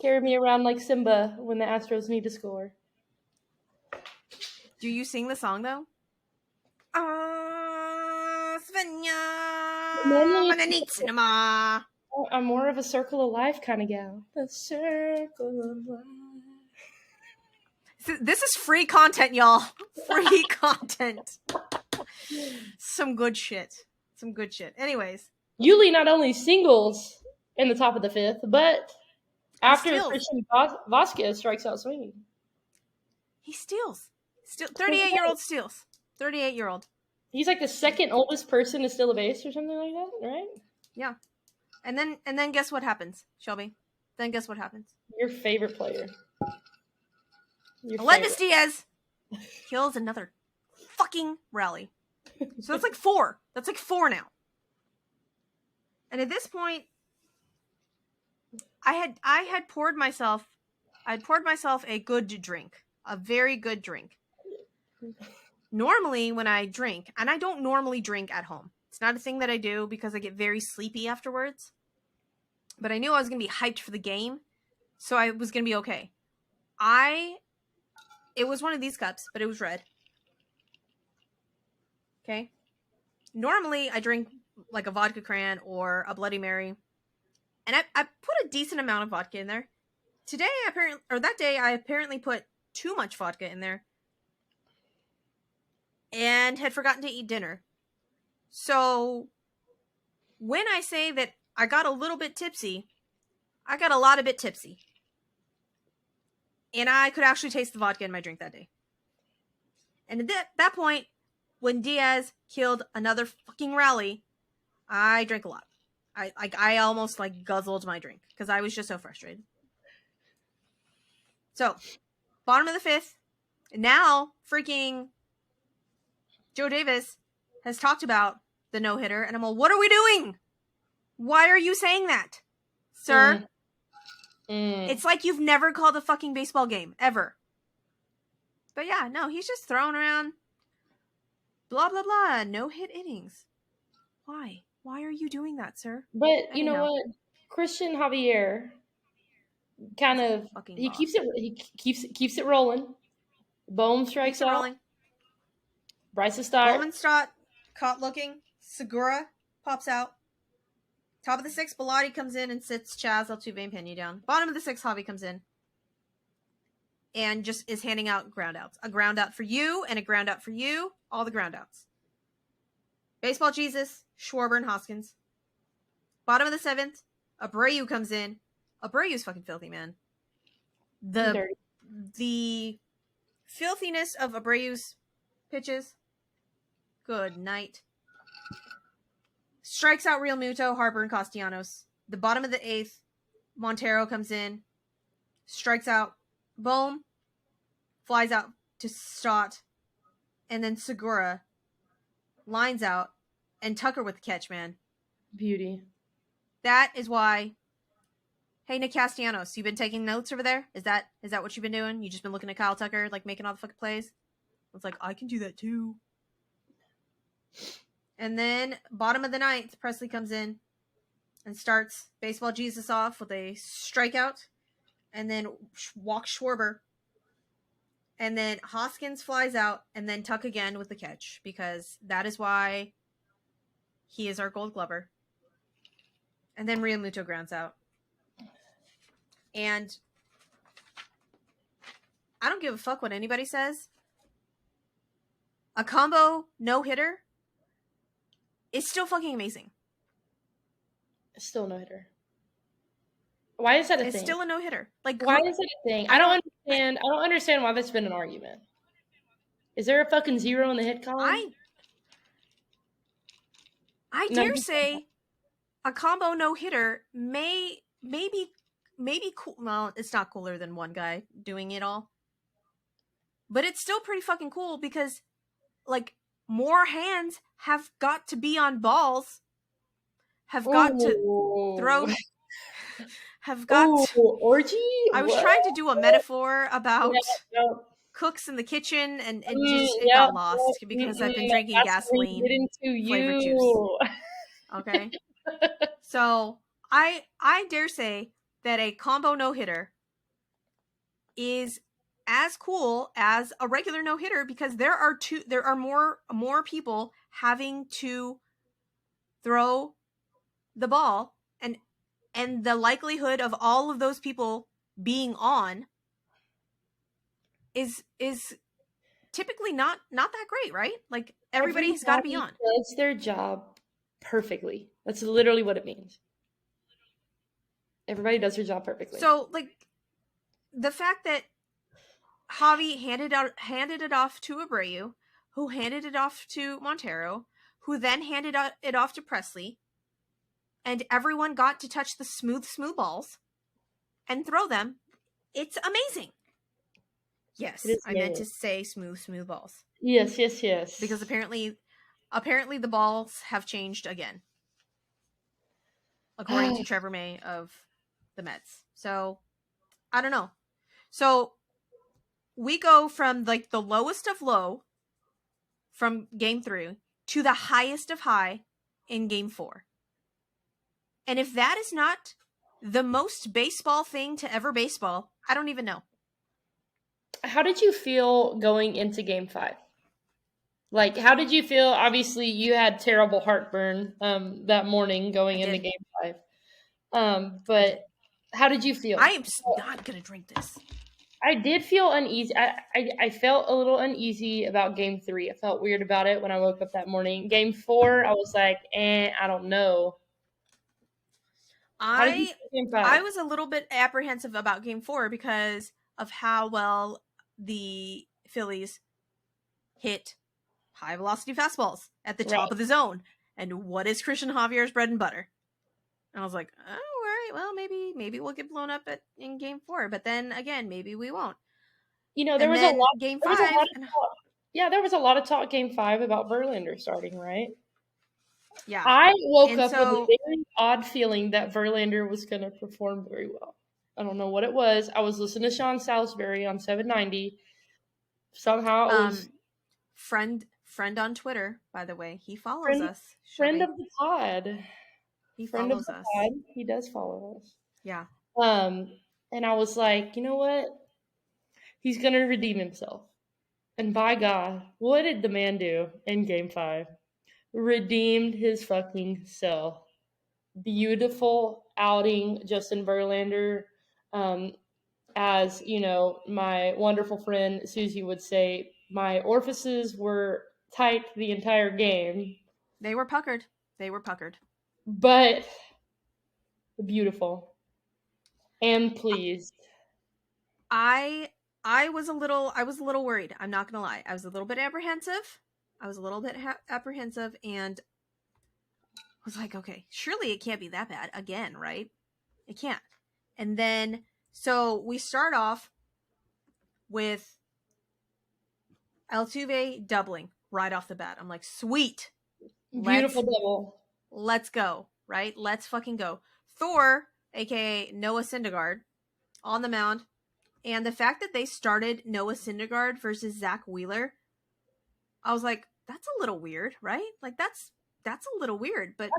carry me around like Simba when the Astros need to score. Do you sing the song though? I'm more of a circle of life kind of gal. The circle of life. This is free content, y'all. Free content. Some good shit. Anyways. Yuli not only singles in the top of the fifth, but after Christian Vasquez strikes out swinging. He steals. 38-year-old steals. 38-year-old. He's like the second oldest person to steal a base or something like that, right? Yeah. And then guess what happens, Shelby? Then guess what happens? Your favorite player. Aledmus Diaz kills another fucking rally. So that's like 4. That's like 4 now. And at this point, I had poured myself a good drink. A very good drink. Normally when I drink, and I don't normally drink at home. It's not a thing that I do because I get very sleepy afterwards. but I knew I was going to be hyped for the game, so I was going to be okay. It was one of these cups, but it was red. Okay? Normally, I drink like a vodka cran or a Bloody Mary, and I put a decent amount of vodka in there. That day, I apparently put too much vodka in there and had forgotten to eat dinner. So, when I say that I got a little bit tipsy, I got a lot of bit tipsy. And I could actually taste the vodka in my drink that day. And at that point, when Diaz killed another fucking rally, I drank a lot. I almost like guzzled my drink because I was just so frustrated. So, bottom of the fifth, now freaking Joe Davis has talked about the no-hitter, and I'm all, what are we doing? Why are you saying that, sir? It's like you've never called a fucking baseball game, ever. But yeah, no, he's just throwing around blah, blah, blah, no-hit innings. Why? Why are you doing that, sir? But you know what? Christian Javier kind of he boss. keeps it rolling. Bohm strikes out. Rolling. Bryce start. Bowman Stott caught looking. Segura pops out. Top of the sixth, Bilotti comes in and sits Chaz Altuve and Pena down. Bottom of the sixth, Javi comes in and just is handing out ground outs. A ground out for you and a ground out for you. All the ground outs. Baseball Jesus, Schwarber, and Hoskins. Bottom of the seventh, Abreu comes in. Abreu's fucking filthy, man. The filthiness of Abreu's pitches. Good night. Strikes out Real Muto, Harper, and Castellanos. The bottom of the eighth, Montero comes in. Strikes out Bohm. Flies out to Stott. And then Segura lines out. And Tucker with the catch, man. Beauty. That is why... Hey, Nick Castellanos, you been taking notes over there? Is that what you've been doing? You just been looking at Kyle Tucker, like, making all the fucking plays? It's like, I can do that too. And then, bottom of the ninth, Presley comes in and starts Baseball Jesus off with a strikeout. And then walks Schwarber. And then Hoskins flies out. And then Tuck again with the catch. Because that is why he is our Gold Glover. And then Real Muto grounds out. And I don't give a fuck what anybody says. A combo no-hitter is still fucking amazing. It's still a no-hitter. Why is that a thing? It's still a no-hitter. Like, why is it a thing? I don't understand why that's been an argument. Is there a fucking zero in the hit column? I dare say a combo no-hitter may be cool. Well, it's not cooler than one guy doing it all. But it's still pretty fucking cool because, like, more hands have got to be on balls. Have got to throw. Have got to, orgy. I was trying to do a metaphor about cooks in the kitchen, and it got lost because I've been drinking gasoline flavored juice. Okay, so I dare say that a combo no-hitter is as cool as a regular no-hitter because there are more people having to throw the ball, and the likelihood of all of those people being on is typically not that great, right? Like, everybody's got to be on. Does their job perfectly. That's literally what it means. Everybody does their job perfectly. So, like, the fact that Javi handed it off to Abreu, who handed it off to Montero, who then handed it off to Presley, and everyone got to touch the smooth balls and throw them. It's amazing. Yes, I meant to say smooth balls. Yes. Because apparently the balls have changed again, according to Trevor May of the Mets. So, I don't know. So, we go from, like, the lowest of low from Game 3 to the highest of high in Game 4. And if that is not the most baseball thing to ever baseball. I don't even know. How did you feel going into Game 5? Like, how did you feel? Obviously, you had terrible heartburn that morning going into Game 5. But how did you feel? I am not going to drink this. I did feel uneasy. I felt a little uneasy about Game 3. I felt weird about it when I woke up that morning. Game 4, I was like, I don't know. How did you feel Game 5? I was a little bit apprehensive about Game 4 because of how well the Phillies hit high velocity fastballs at the top of the zone. And what is Christian Javier's bread and butter? And I was like, oh, all right, well, maybe we'll get blown up in Game 4, but then again, maybe we won't. There was a lot. Game 5. There was a lot of talk Game 5 about Verlander starting, right? Yeah. I woke up with a very odd feeling that Verlander was going to perform very well. I don't know what it was. I was listening to Sean Salisbury on 790. Somehow it was friend on Twitter, by the way. He follows us. Friend of the pod. He follows us. Pod. He does follow us. Yeah. And I was like, you know what? He's going to redeem himself. And by God, what did the man do in Game 5? Redeemed his fucking self. Beautiful outing, Justin Verlander. As, my wonderful friend Suzy would say, my orifices were tight the entire game. They were puckered. But beautiful. And pleased. I was a little worried. I'm not going to lie. I was a little bit apprehensive. And I was like, okay, surely it can't be that bad again, right? It can't. And then, so we start off with Altuve doubling right off the bat. I'm like, sweet. Beautiful double. Let's go, right? Let's fucking go. Thor, aka Noah Syndergaard, on the mound. And the fact that they started Noah Syndergaard versus Zach Wheeler, I was like, that's a little weird, right? Like that's a little weird. But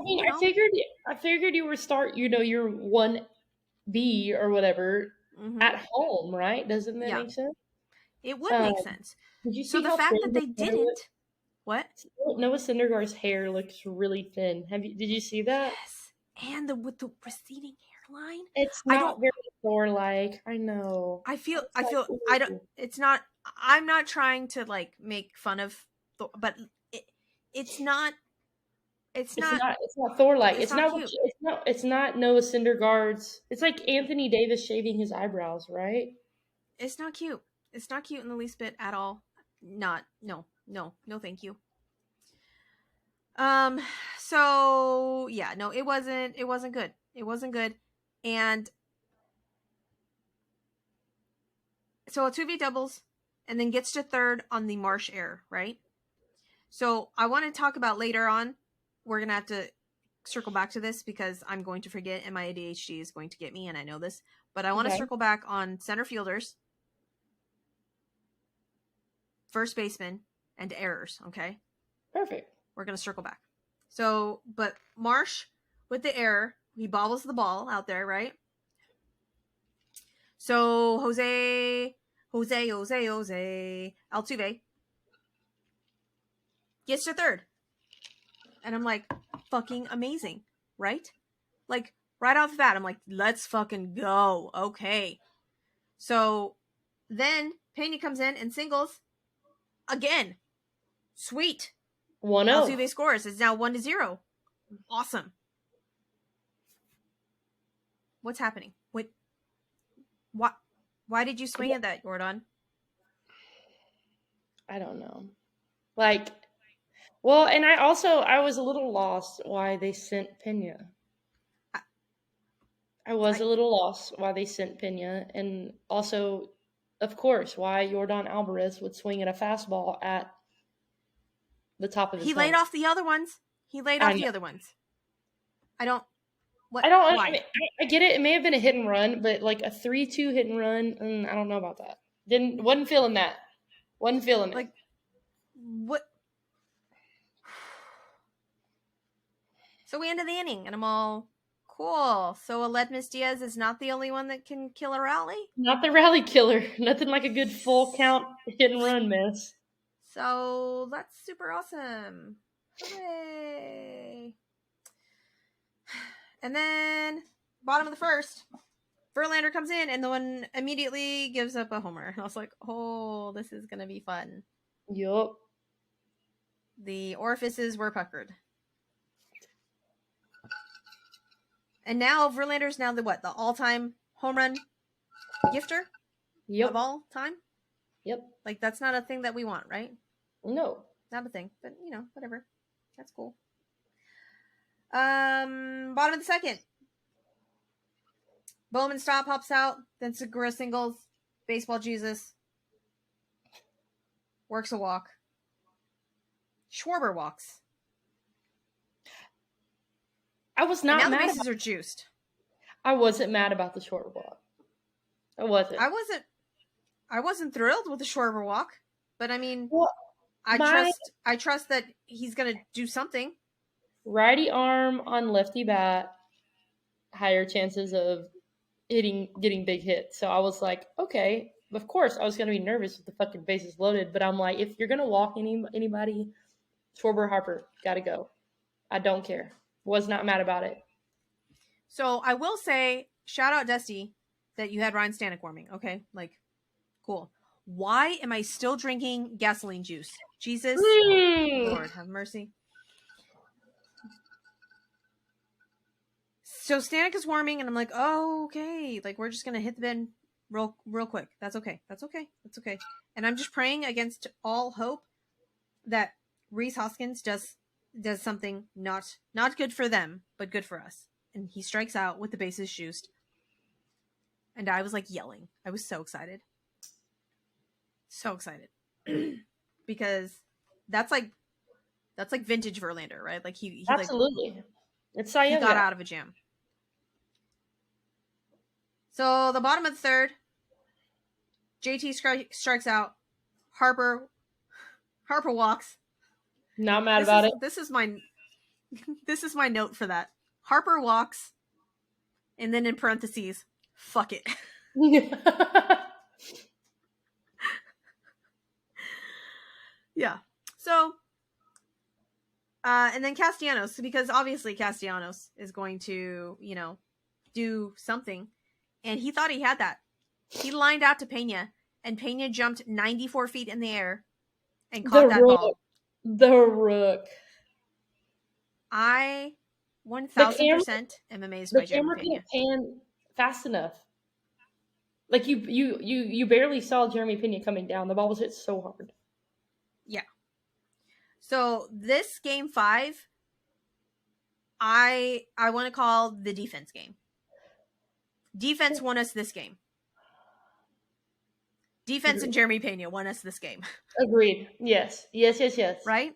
I figured you were start, your 1B or whatever at home, right? Doesn't that make sense? It would make sense. Did you see the fact that they didn't? What? Noah Syndergaard's hair looks really thin. Did you see that? Yes, and with the receding hairline. It's not very Thor-like. I know. I feel. I don't. It's not. I'm not trying to like make fun of, Thor, but it's not. It's not Thor-like. It's not Noah Syndergaard's. It's like Anthony Davis shaving his eyebrows, right? It's not cute. It's not cute in the least bit at all. No, thank you. So yeah, no, it wasn't good. It wasn't good. And so Altuve doubles and then gets to third on the Marsh error, right? So I want to talk about later on. We're going to have to circle back to this because I'm going to forget and my ADHD is going to get me, and I know this. But I want to circle back on center fielders, first baseman, and errors, okay? Perfect. We're going to circle back. So, but Marsh, with the error, he bobbles the ball out there, right? So, Jose, Altuve gets to third. And I'm like, fucking amazing, right? Like, right off the bat, I'm like, let's fucking go. Okay. So, then Pena comes in and singles again. Sweet. 1-0. Altuve scores. It's now 1-0. Awesome. What's happening? Why did you swing at that, Jordan? I don't know. And I was a little lost why they sent Pena. I was a little lost why they sent Pena, and also, of course, why Yordan Alvarez would swing at a fastball at the top of his laid off the other ones. I get it. It may have been a hit and run, but like a 3-2 hit and run, I don't know about that. Wasn't feeling that. Like, what? So we ended the inning, and I'm all Cool. So Aledmus Diaz is not the only one that can kill a rally? Not the rally killer. Nothing like a good full count hit and run miss. So that's super awesome. Hooray. And then, bottom of the first, Verlander comes in and the one immediately gives up a homer. I was like, oh, this is going to be fun. Yup. The orifices were puckered. And now Verlander's now the all-time home run gifter of all time? Yep. Like, that's not a thing that we want, right? No. Not a thing, but, whatever. That's cool. Bottom of the second. Bowman stop, hops out, then Segura singles, baseball Jesus. Works a walk. Schwarber walks. I was not and now mad. The bases are juiced. I wasn't mad about the Schwarber walk. I wasn't. I wasn't thrilled with the Schwarber walk, but I mean, I trust that he's gonna do something. Righty arm on lefty bat, higher chances of getting big hits. So I was like, okay, of course I was gonna be nervous with the fucking bases loaded, but I'm like, if you're gonna walk anybody, Schwarber, Harper, gotta go. I don't care. Was not mad about it. So I will say, shout out Dusty that you had Ryan Stanek warming. Okay, like, cool. Why am I still drinking gasoline juice? Jesus, Lord have mercy. So Stanek is warming, and I'm like, oh, okay. Like, we're just gonna hit the bin real quick. That's okay. And I'm just praying against all hope that Rhys Hoskins does something not good for them, but good for us. And he strikes out with the bases juiced. And I was like yelling. I was so excited. So excited. Because that's like vintage Verlander, right? Like he absolutely. It's Cy Young. He got out of a jam. So the bottom of the third, JT strikes out. Harper walks. Not mad about it. This is my note for that. Harper walks, and then in parentheses, fuck it. Yeah. So, and then Castellanos, because obviously Castellanos is going to, do something, and he thought he had that. He lined out to Pena, and Pena jumped 94 feet in the air and caught that ball. The Rook. I 1000% am amazed by Jeremy Pena. The camera couldn't pan fast enough. Like you barely saw Jeremy Pena coming down. The ball was hit so hard. Yeah. So this game 5, I want to call the defense game. Defense won us this game. Defense and Jeremy Pena won us this game. Agreed. Yes. Right?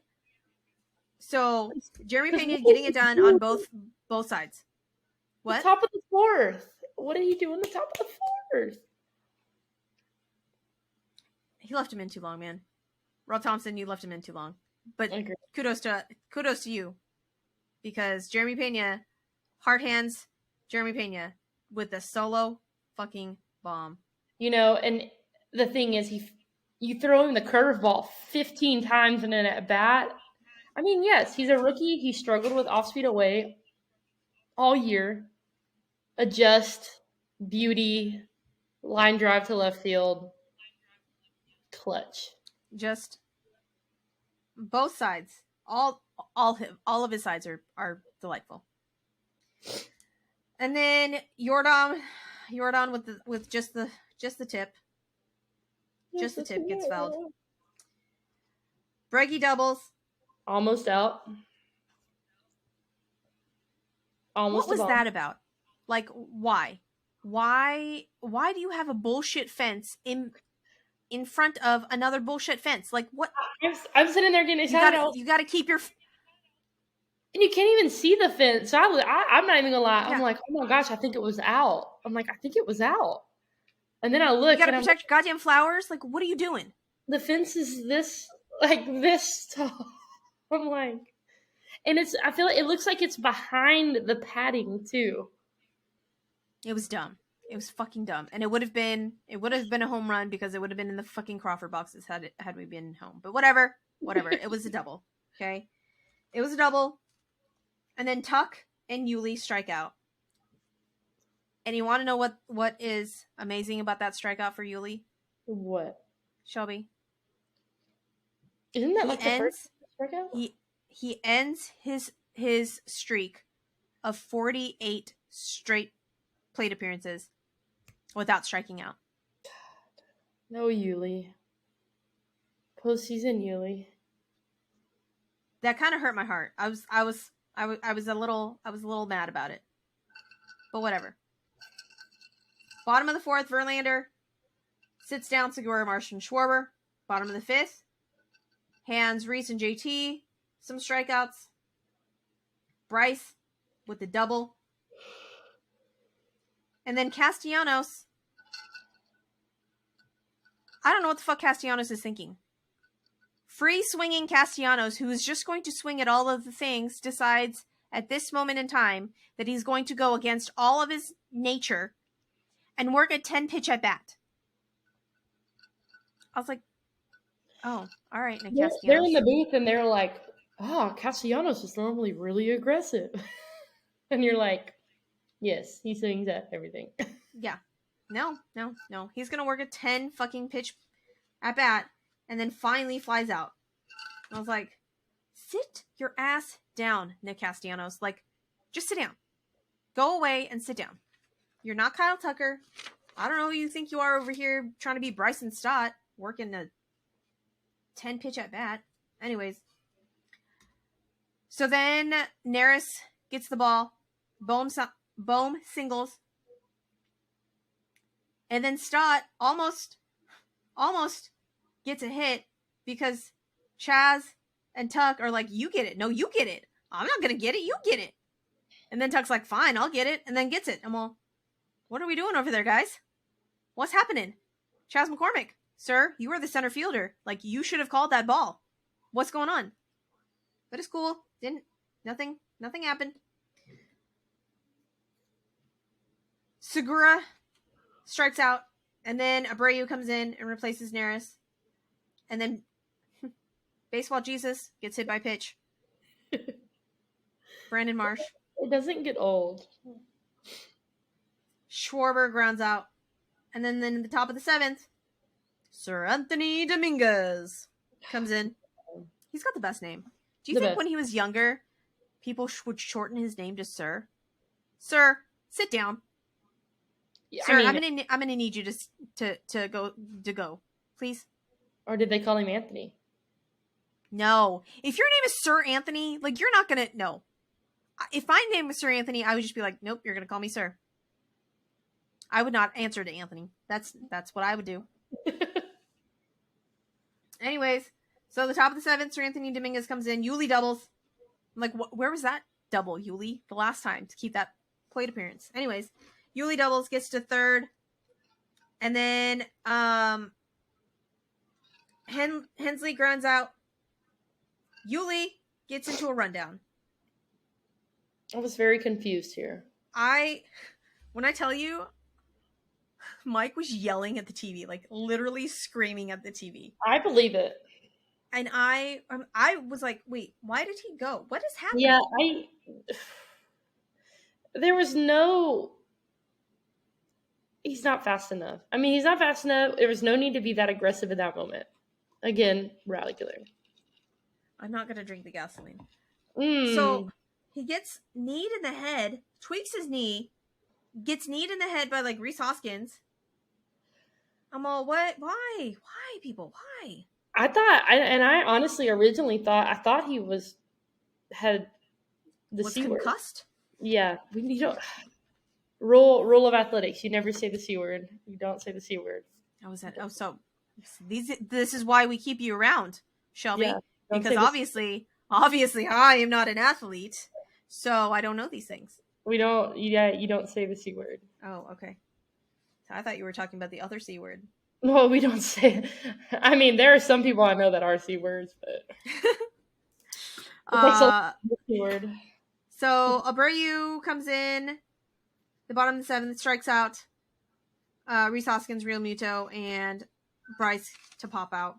So Jeremy Pena getting it done on both sides. What? The top of the fourth. What did he do in the top of the fourth? He left him in too long, man. Rod Thompson, you left him in too long. But kudos to you. Because Jeremy Pena, hard hands, Jeremy Pena with the solo fucking bomb. And the thing is, you throw him the curveball 15 times in an at-bat. I mean, yes, he's a rookie. He struggled with off-speed away all year. Adjust, beauty, line drive to left field, clutch. Just both sides. All of his sides are delightful. And then Jordan with just the tip. Just the tip gets fouled. Breggy doubles. Almost out. Almost. What was that about? Like, why? Why do you have a bullshit fence in front of another bullshit fence? Like, what? I'm sitting there getting excited. You got to keep your. And you can't even see the fence. So I'm not even gonna lie. Yeah. I'm like, oh my gosh, I think it was out. I'm like, I think it was out. And then I look. You gotta protect your goddamn flowers. Like, what are you doing? The fence is this tall. I'm like, And I feel like it looks like it's behind the padding too. It was dumb. It was fucking dumb. And it would have been a home run because it would have been in the fucking Crawford boxes had we been home. But whatever. It was a double. Okay? It was a double. And then Tuck and Yuli strike out. And you want to know what is amazing about that strikeout for Yuli? What? Shelby? Isn't that like the first strikeout? He ends his streak of 48 straight plate appearances without striking out. No, Yuli. Postseason Yuli. That kind of hurt my heart. I was a little mad about it. But whatever. Bottom of the fourth, Verlander sits down Segura, Marsh, and Schwarber. Bottom of the fifth, hands Reese and JT some strikeouts. Bryce with the double. And then Castellanos. I don't know what the fuck Castellanos is thinking. Free swinging Castellanos, who is just going to swing at all of the things, decides at this moment in time that he's going to go against all of his nature and work a 10-pitch at bat. I was like, oh, all right, Nick Castellanos. They're in the booth and they're like, oh, Castellanos is normally really aggressive. And you're like, yes, he swings at everything. Yeah. No. He's going to work a 10 fucking pitch at bat and then finally flies out. I was like, sit your ass down, Nick Castellanos. Like, just sit down. Go away and sit down. You're not Kyle Tucker. I don't know who you think you are over here trying to be Bryson Stott, working a 10 pitch at bat. Anyways. So then Neris gets the ball. Bohm singles. And then Stott almost gets a hit because Chaz and Tuck are like, you get it. No, you get it. I'm not going to get it. You get it. And then Tuck's like, fine, I'll get it. And then gets it. I'm all, what are we doing over there, guys? What's happening? Chaz McCormick, sir, you were the center fielder. Like, you should have called that ball. What's going on? But it's cool. Nothing happened. Segura strikes out, and then Abreu comes in and replaces Neris. And then Baseball Jesus gets hit by pitch. Brandon Marsh. It doesn't get old. Schwarber grounds out. And then in the top of the seventh, Sir Anthony Dominguez comes in. He's got the best name. Do you think when he was younger, people would shorten his name to Sir? Sir, sit down. Yeah, Sir, I'm gonna need you to go, please. Or did they call him Anthony? No. If your name is Sir Anthony, like, you're not gonna, no. If my name was Sir Anthony, I would just be like, nope, you're gonna call me Sir. I would not answer to Anthony. That's what I would do. Anyways, so the top of the seventh, Sir Anthony Dominguez comes in. Yuli doubles. I'm like, where was that double, Yuli? The last time to keep that plate appearance. Anyways, Yuli doubles, gets to third. And then Hensley grounds out. Yuli gets into a rundown. I was very confused here. When I tell you, Mike was yelling at the TV, like literally screaming at the TV. I believe it. And I was like, wait, why did he go? What is happening? Yeah, there was no... He's not fast enough. I mean, he's not fast enough. There was no need to be that aggressive in that moment. Again, radicular. I'm not going to drink the gasoline. So he gets kneed in the head, tweaks his knee, gets kneed in the head by, like, Rhys Hoskins. I'm all, what? Why? Why, people? Why? I honestly originally thought he had the was C word. Concussed? Yeah. You don't... Rule of athletics. You never say the C word. You don't say the C word. So this is why we keep you around, Shelby. Yeah, because obviously I am not an athlete, so I don't know these things. You don't say the C word. Oh, okay. I thought you were talking about the other C word. No, we don't say it. I mean, there are some people I know that are C words, but Word. So Abreu comes in, the bottom of the 7th, strikes out Rhys Hoskins, Real Muto, and Bryce to pop out.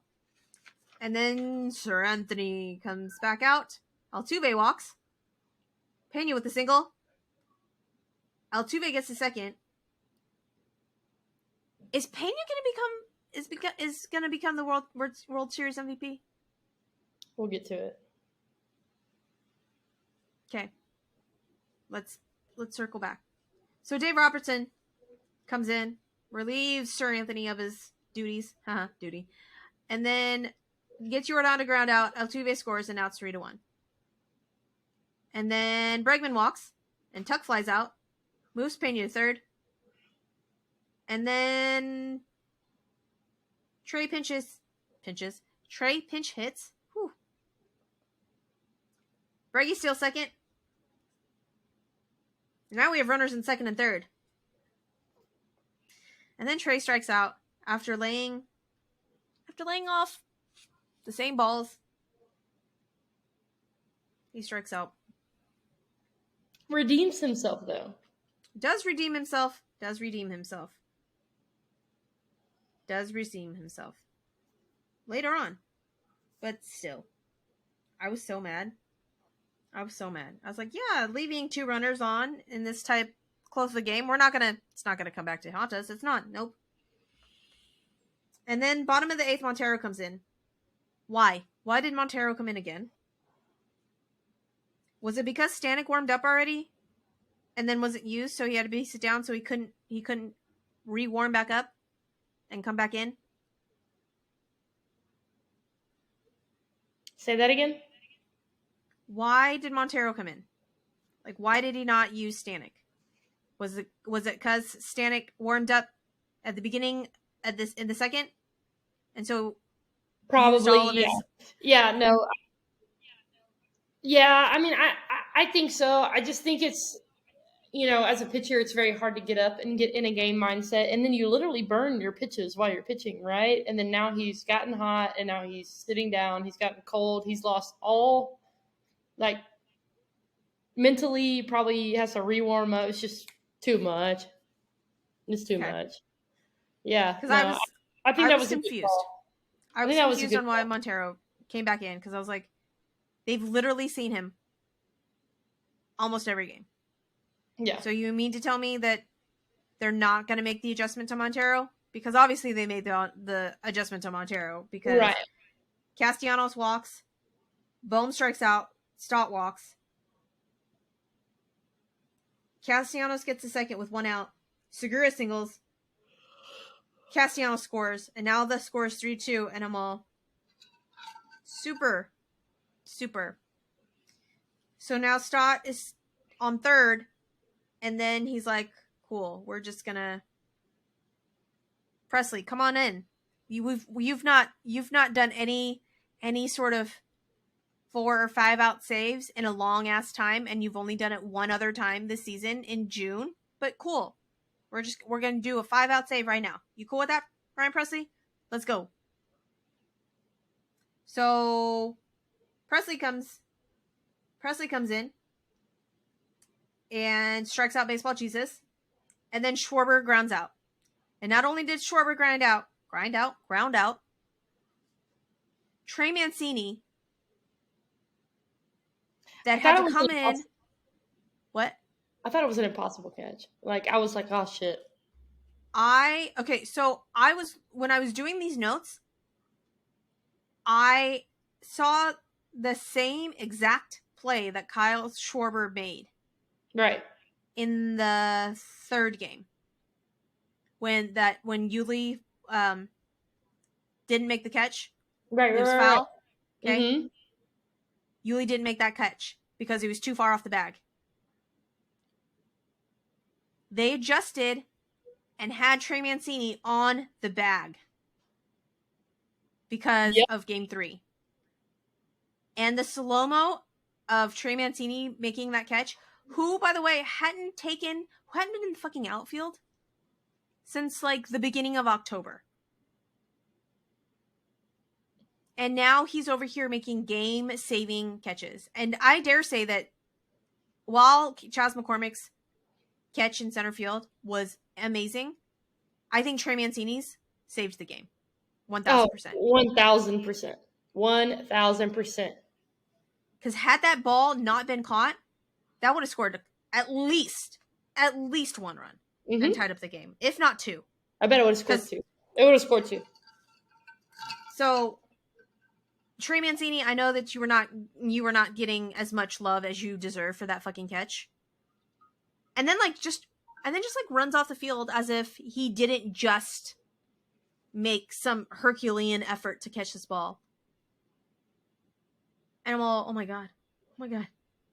And then Sir Anthony comes back out. Altuve walks. Pena with the single. Altuve gets the second. Is Pena going to become the World Series MVP? We'll get to it. Okay. Let's circle back. So Dave Robertson comes in, relieves Sir Anthony of his duties. Duty. And then gets Jordan to ground out. Altuve scores, and now it's 3-1. And then Bregman walks, and Tuck flies out, moves Pena to third. And then Trey pinch hits. Whew. Breggy steals second. And now we have runners in second and third. And then Trey strikes out after laying off the same balls. He strikes out. Redeems himself, though. Does redeem himself. Later on. But still. I was so mad. I was like, yeah, leaving 2 runners on in this type close of a game, it's not gonna come back to haunt us. It's not. Nope. And then bottom of the 8th, Montero comes in. Why? Why did Montero come in again? Was it because Stanek warmed up already? And then wasn't used, so he had to be sit down, so he couldn't re-warm back up and come back in? Say that again? Why did Montero come in? Like, why did he not use Stanek? Was it because Stanek warmed up at the beginning in the second? And so probably, yeah. No. Yeah, I mean, I think so. I just think it's, as a pitcher, it's very hard to get up and get in a game mindset. And then you literally burn your pitches while you're pitching, right? And then now he's gotten hot, and now he's sitting down. He's gotten cold. He's lost all, mentally probably has to re-warm up. It's just too much. It's too much. Yeah. Because I think that was confused. I was confused on why Montero came back in, because I was like, they've literally seen him almost every game. Yeah. So you mean to tell me that they're not going to make the adjustment to Montero? Because obviously they made the adjustment to Montero, because right. Castellanos walks, Bone strikes out, Stott walks. Castellanos gets a second with 1 out. Segura singles. Castellanos scores, and now the score is 3-2, and I'm all super. So now Stott is on third, and then he's like, cool, we're just gonna... Presley, come on in. You've not done any sort of 4 or 5 out saves in a long ass time, and you've only done it one other time this season in June. But cool. We're gonna do a 5 out save right now. You cool with that, Ryan Presley? Let's go. So Presley comes in and strikes out Baseball Jesus, and then Schwarber grounds out. And not only did Schwarber ground out, Trey Mancini, that had to come in. What? I thought it was an impossible catch. I was like, oh shit. So when I was doing these notes, I saw the same exact play that Kyle Schwarber made. Right. In the 3rd game. When Yuli didn't make the catch. Right. It was foul. Right. Okay. Mm-hmm. Yuli didn't make that catch because he was too far off the bag. They adjusted and had Trey Mancini on the bag because of game 3. And the slow-mo of Trey Mancini making that catch, who, by the way, hadn't been in the fucking outfield since the beginning of October. And now he's over here making game-saving catches. And I dare say that while Chas McCormick's catch in center field was amazing, I think Trey Mancini's saved the game. 1,000%. 1,000%. 1,000%. Because had that ball not been caught, that would have scored at least one run and tied up the game, if not two. I bet it would have scored two. It would have scored two. So, Trey Mancini, I know that you were not getting as much love as you deserve for that fucking catch. And then just runs off the field as if he didn't just make some Herculean effort to catch this ball. And I'm all, oh my god.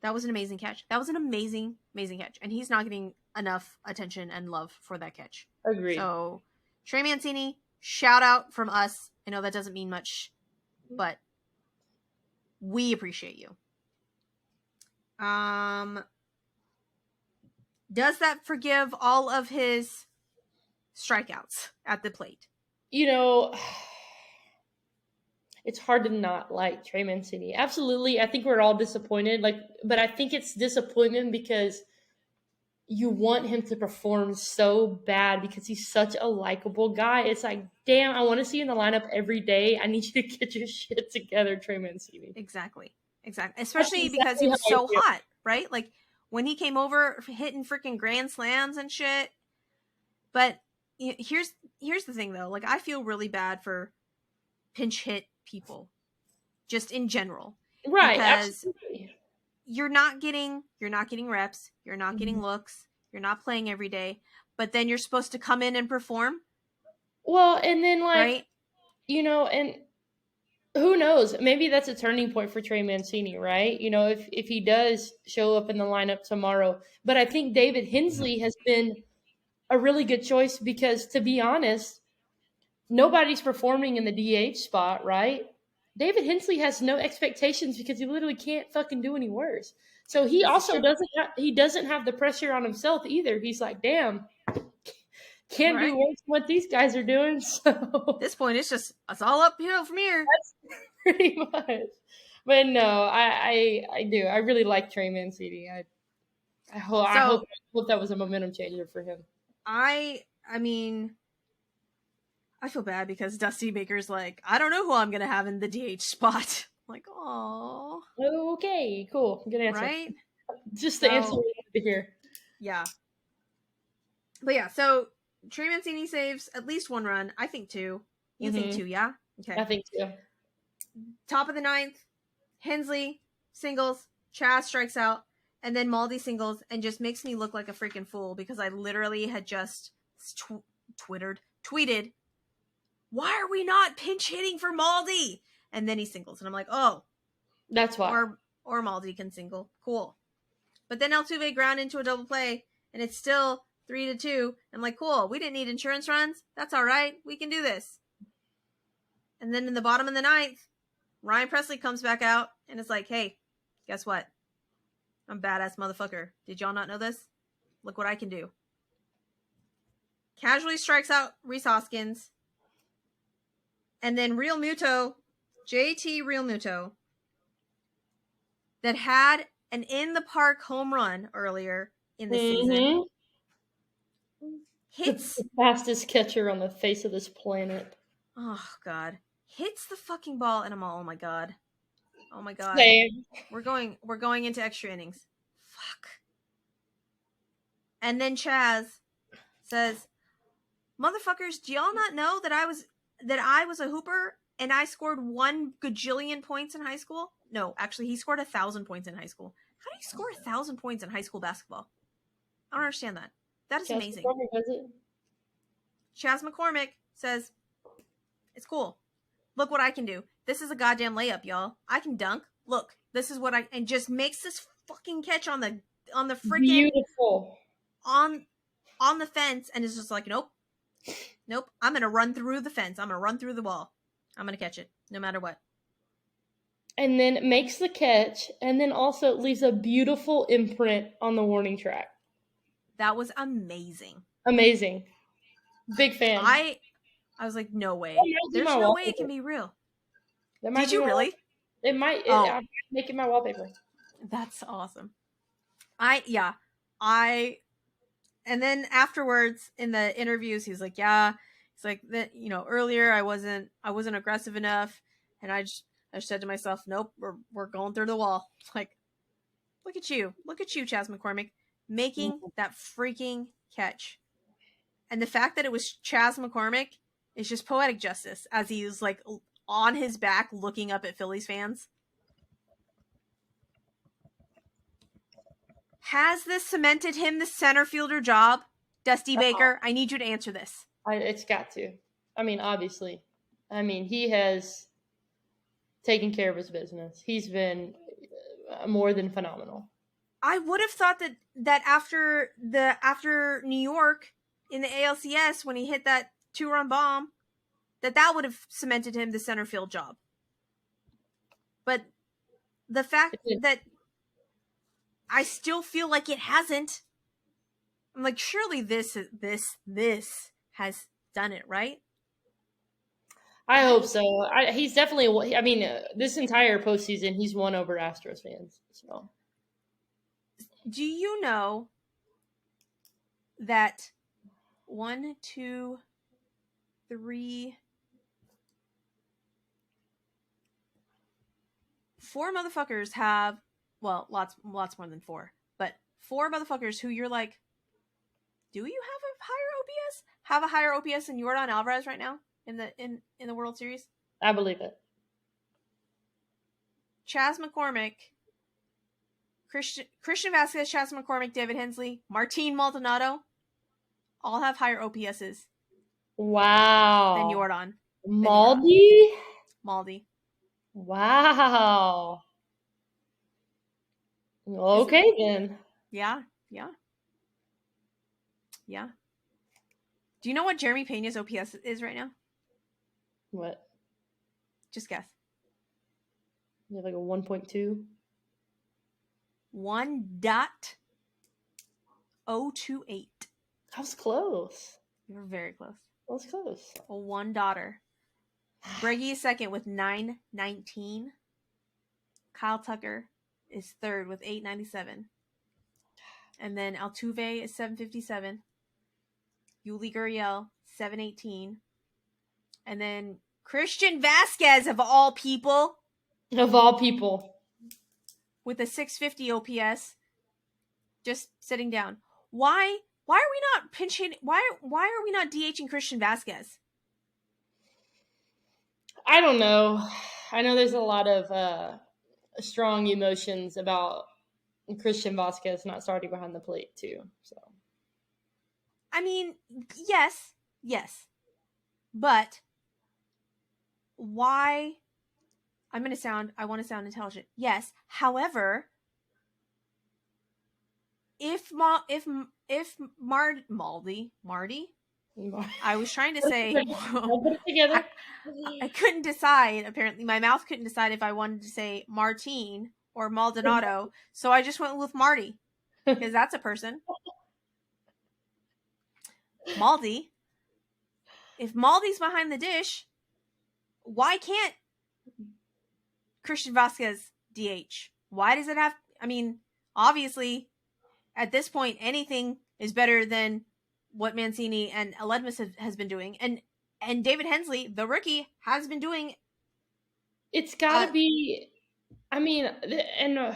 That was an amazing catch. That was an amazing, amazing catch. And he's not getting enough attention and love for that catch. Agreed. So, Trey Mancini, shout out from us. I know that doesn't mean much, but we appreciate you. Does that forgive all of his strikeouts at the plate? It's hard to not like Trey Mancini. Absolutely. I think we're all disappointed. But I think it's disappointment because you want him to perform so bad because he's such a likable guy. It's like, damn, I want to see you in the lineup every day. I need you to get your shit together, Trey Mancini. Exactly. Especially because he was so hot, right? Like when he came over hitting freaking grand slams and shit. But here's the thing though. Like I feel really bad for pinch hit people just in general. Right. Because absolutely. You're not getting reps, you're not getting looks, you're not playing every day, but then you're supposed to come in and perform. Well, and then right? And who knows? Maybe that's a turning point for Trey Mancini, right? If he does show up in the lineup tomorrow. But I think David Hensley has been a really good choice because, to be honest, nobody's performing in the DH spot, right? David Hensley has no expectations because he literally can't fucking do any worse. So he also doesn't have the pressure on himself either. He's like, damn, can't do worse than what these guys are doing. So at this point, it's all uphill from here. That's pretty much. But no, I do. I really like Trey Mancini. I hope that was a momentum changer for him. I mean, I feel bad because Dusty Baker's like, I don't know who I'm going to have in the DH spot. I'm like, oh. Okay, cool. Good answer. Right? Just the answer we wanted to hear. Yeah. But yeah, so Trey Mancini saves at least one run. I think two. You think two, yeah? Okay. I think two. Top of the ninth, Hensley singles, Chas strikes out, and then Maldi singles and just makes me look like a freaking fool because I literally had just tweeted, why are we not pinch hitting for Maldi? And then he singles. And I'm like, oh. That's why. Or Maldi can single. Cool. But then Altuve ground into a double play, and it's still 3-2. I'm like, cool. We didn't need insurance runs. That's all right. We can do this. And then in the bottom of the ninth, Ryan Presley comes back out, and it's like, hey, guess what? I'm a badass motherfucker. Did y'all not know this? Look what I can do. Casually strikes out Rhys Hoskins. And then JT Realmuto, that had an in-the-park home run earlier in the season, hits the fastest catcher on the face of this planet. Oh, God. Hits the fucking ball, and I'm all, oh, my God. Oh, my God. Same. We're going into extra innings. Fuck. And then Chas says, motherfuckers, do y'all not know that I was a hooper and I scored 1 gajillion points in high school? No, actually, he scored 1,000 points in high school. How do you score 1,000 points in high school basketball? I don't understand that. That is amazing. Chas McCormick says, it's cool. Look what I can do. This is a goddamn layup, y'all. I can dunk. Look, this is what and just makes this fucking catch on the freaking beautiful on the fence, and is just like, nope. I'm gonna run through the fence. I'm gonna run through the wall. I'm gonna catch it, no matter what. And then makes the catch, and then also leaves a beautiful imprint on the warning track. That was amazing. Amazing. Big fan. I was like, no way. There's no way it can be real. That might Did be you really? It might. Oh. I'm making my wallpaper. That's awesome. And then afterwards in the interviews, he's like, yeah, it's like that, earlier I wasn't aggressive enough. And I said to myself, nope, we're going through the wall. Like, look at you, Chas McCormick, making that freaking catch. And the fact that it was Chas McCormick is just poetic justice, as he's like on his back looking up at Phillies fans. Has this cemented him the center fielder job? Dusty Baker, I need you to answer this. It's got to. I mean, obviously. I mean, he has taken care of his business. He's been more than phenomenal. I would have thought that after New York in the ALCS, when he hit that 2-run bomb, that would have cemented him the center field job. But the fact that I still feel like it hasn't, I'm like, surely this has done it, right? I hope so. He's definitely. I mean, this entire postseason, he's won over Astros fans. So, do you know that 1, 2, 3, 4 motherfuckers have, well, lots more than 4, but 4 motherfuckers who you're like, do you have a higher OPS than Yordan Alvarez right now in the World Series? I believe it. Chas McCormick, Christian Vasquez, Chas McCormick, David Hensley, Martin Maldonado, all have higher OPSs. Wow. Than Yordan. Maldy? Wow. Okay, then. Yeah. Do you know what Jeremy Pena's OPS is right now? What? Just guess. You have like a 1.2? 1.028. That was close. You were very close. That was close. A 1 daughter. Breggy is second with 919. Kyle Tucker is third with 897. And then Altuve is 757. Yuli Gurriel, 718. And then Christian Vasquez, of all people. Of all people. With a 650 OPS. Just sitting down. Why are we not pinching? Why are we not DHing Christian Vasquez? I don't know. I know there's a lot of strong emotions about Christian Vasquez not starting behind the plate too. So, I mean, yes, but why? I want to sound intelligent. Yes, however, if Marty, I was trying to say, I'll put it together. I couldn't decide. Apparently, my mouth couldn't decide if I wanted to say Martine or Maldonado, so I just went with Marty because that's a person. Maldy. If Maldy's behind the dish, why can't Christian Vasquez DH? Why does it have? I mean, obviously, at this point, anything is better than what Mancini and Aledmus has been doing, and David Hensley, the rookie, has been doing. It's got to be. I mean, and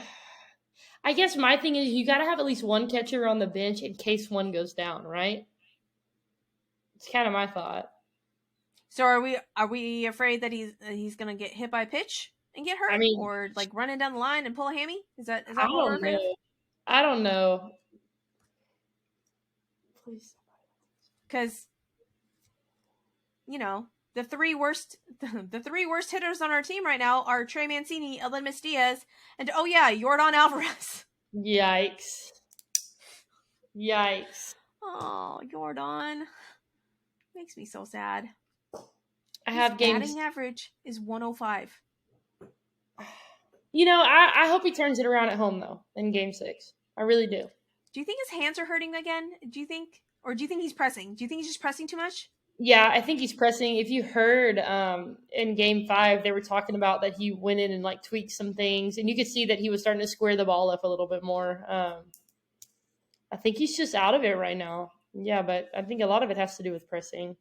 I guess my thing is you got to have at least one catcher on the bench in case one goes down, right? It's kind of my thought. So are we afraid that he's gonna get hit by a pitch and get hurt, or like running down the line and pull a hammy? Is that what we're afraid of? I don't know. Please, because the three worst hitters on our team right now are Trey Mancini, Aledmus Diaz, and Yordan Alvarez. Yikes! Oh, Yordan makes me so sad. I have games. Batting average is 105. I hope he turns it around at home though in Game 6. I really do. Do you think his hands are hurting again? Do you think he's pressing? Do you think he's just pressing too much? Yeah, I think he's pressing. If you heard in Game 5, they were talking about that he went in and like tweaked some things, and you could see that he was starting to square the ball up a little bit more. I think he's just out of it right now. Yeah, but I think a lot of it has to do with pressing.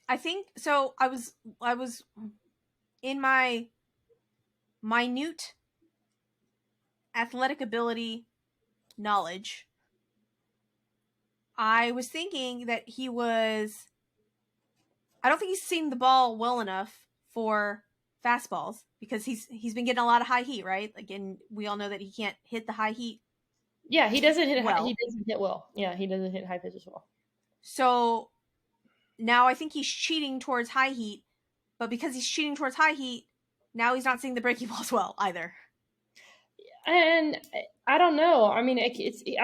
I think so. I was in my minute athletic ability knowledge. I was thinking that I don't think he's seen the ball well enough for fastballs because he's been getting a lot of high heat, right? Again, we all know that he can't hit the high heat. Yeah, he doesn't hit. Well, He doesn't hit well. Yeah, he doesn't hit high pitches well. So now I think he's cheating towards high heat, but because he's cheating towards high heat, now he's not seeing the breaking balls well either. And I don't know. I mean, I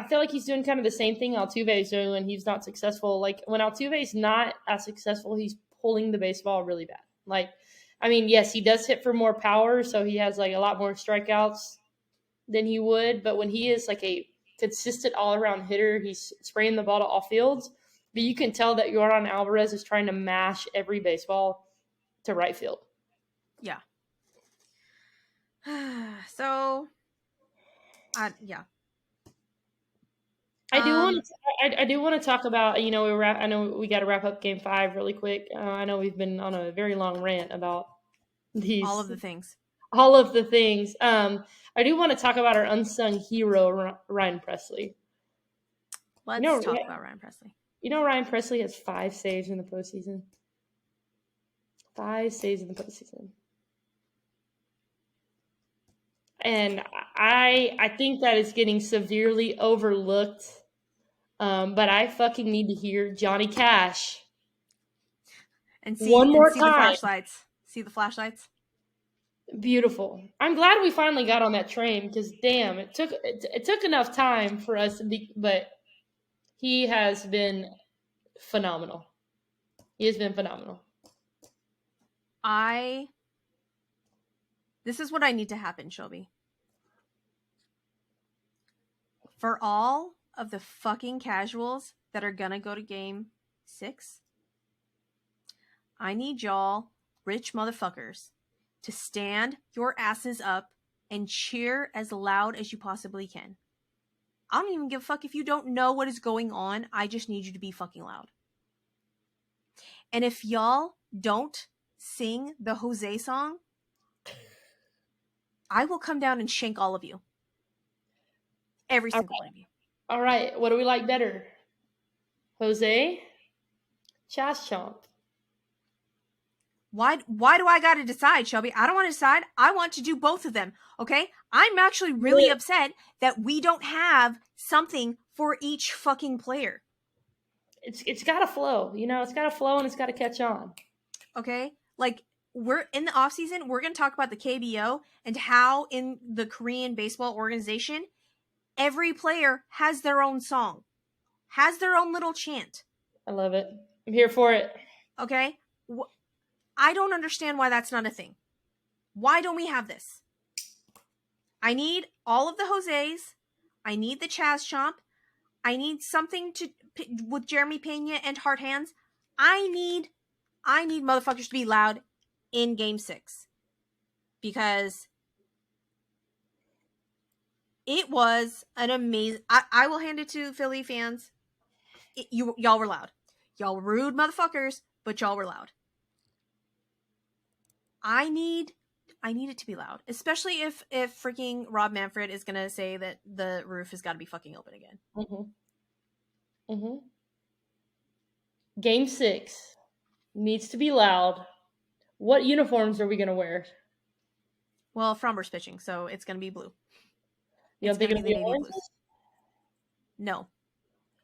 feel like he's doing kind of the same thing Altuve is doing when he's not successful. Like when Altuve's not as successful, he's pulling the baseball really bad. Like, I mean, yes, he does hit for more power, so he has like a lot more strikeouts than he would. But when he is like a consistent all around hitter, he's spraying the ball to all fields. But you can tell that Yordan Alvarez is trying to mash every baseball to right field. Yeah. So, yeah. I do want to talk about, I know we got to wrap up Game 5 really quick. I know we've been on a very long rant about all of the things. I do want to talk about our unsung hero, Ryan Presley. Let's talk about Ryan Presley. Ryan Presley has 5 saves in the postseason. 5 saves in the postseason. And I think that is getting severely overlooked. But I fucking need to hear Johnny Cash. And see one more see time. The flashlights. See the flashlights? Beautiful. I'm glad we finally got on that train because damn, it took enough time for us to be, but he has been phenomenal. He has been phenomenal. This is what I need to happen, Shelby. For all of the fucking casuals that are gonna go to Game 6, I need y'all, rich motherfuckers, to stand your asses up and cheer as loud as you possibly can. I don't even give a fuck if you don't know what is going on. I just need you to be fucking loud. And if y'all don't sing the Jose song, I will come down and shank all of you. Every single one of you. All right. What do we like better? Jose? Chas Chomp. Why do I gotta decide, Shelby? I don't want to decide. I want to do both of them, okay? I'm actually really upset that we don't have something for each fucking player. It's gotta flow. It's gotta flow and it's gotta catch on. Okay? Like, we're in the off season, we're gonna talk about the KBO and how in the Korean baseball organization, every player has their own song, has their own little chant. I love it. I'm here for it. Okay? I don't understand why that's not a thing. Why don't we have this? I need all of the Jose's. I need the Chaz Chomp. I need something with Jeremy Pena and Hard Hands. I need motherfuckers to be loud in Game 6. Because it was an amazing... I will hand it to Philly fans. Y'all were loud. Y'all were rude motherfuckers, but y'all were loud. I need it to be loud, especially if freaking Rob Manfred is gonna say that the roof has got to be fucking open again. Game 6 needs to be loud. What uniforms are we gonna wear? Well, Fromber's pitching, so it's gonna be blue. You don't think it'll be orange? No,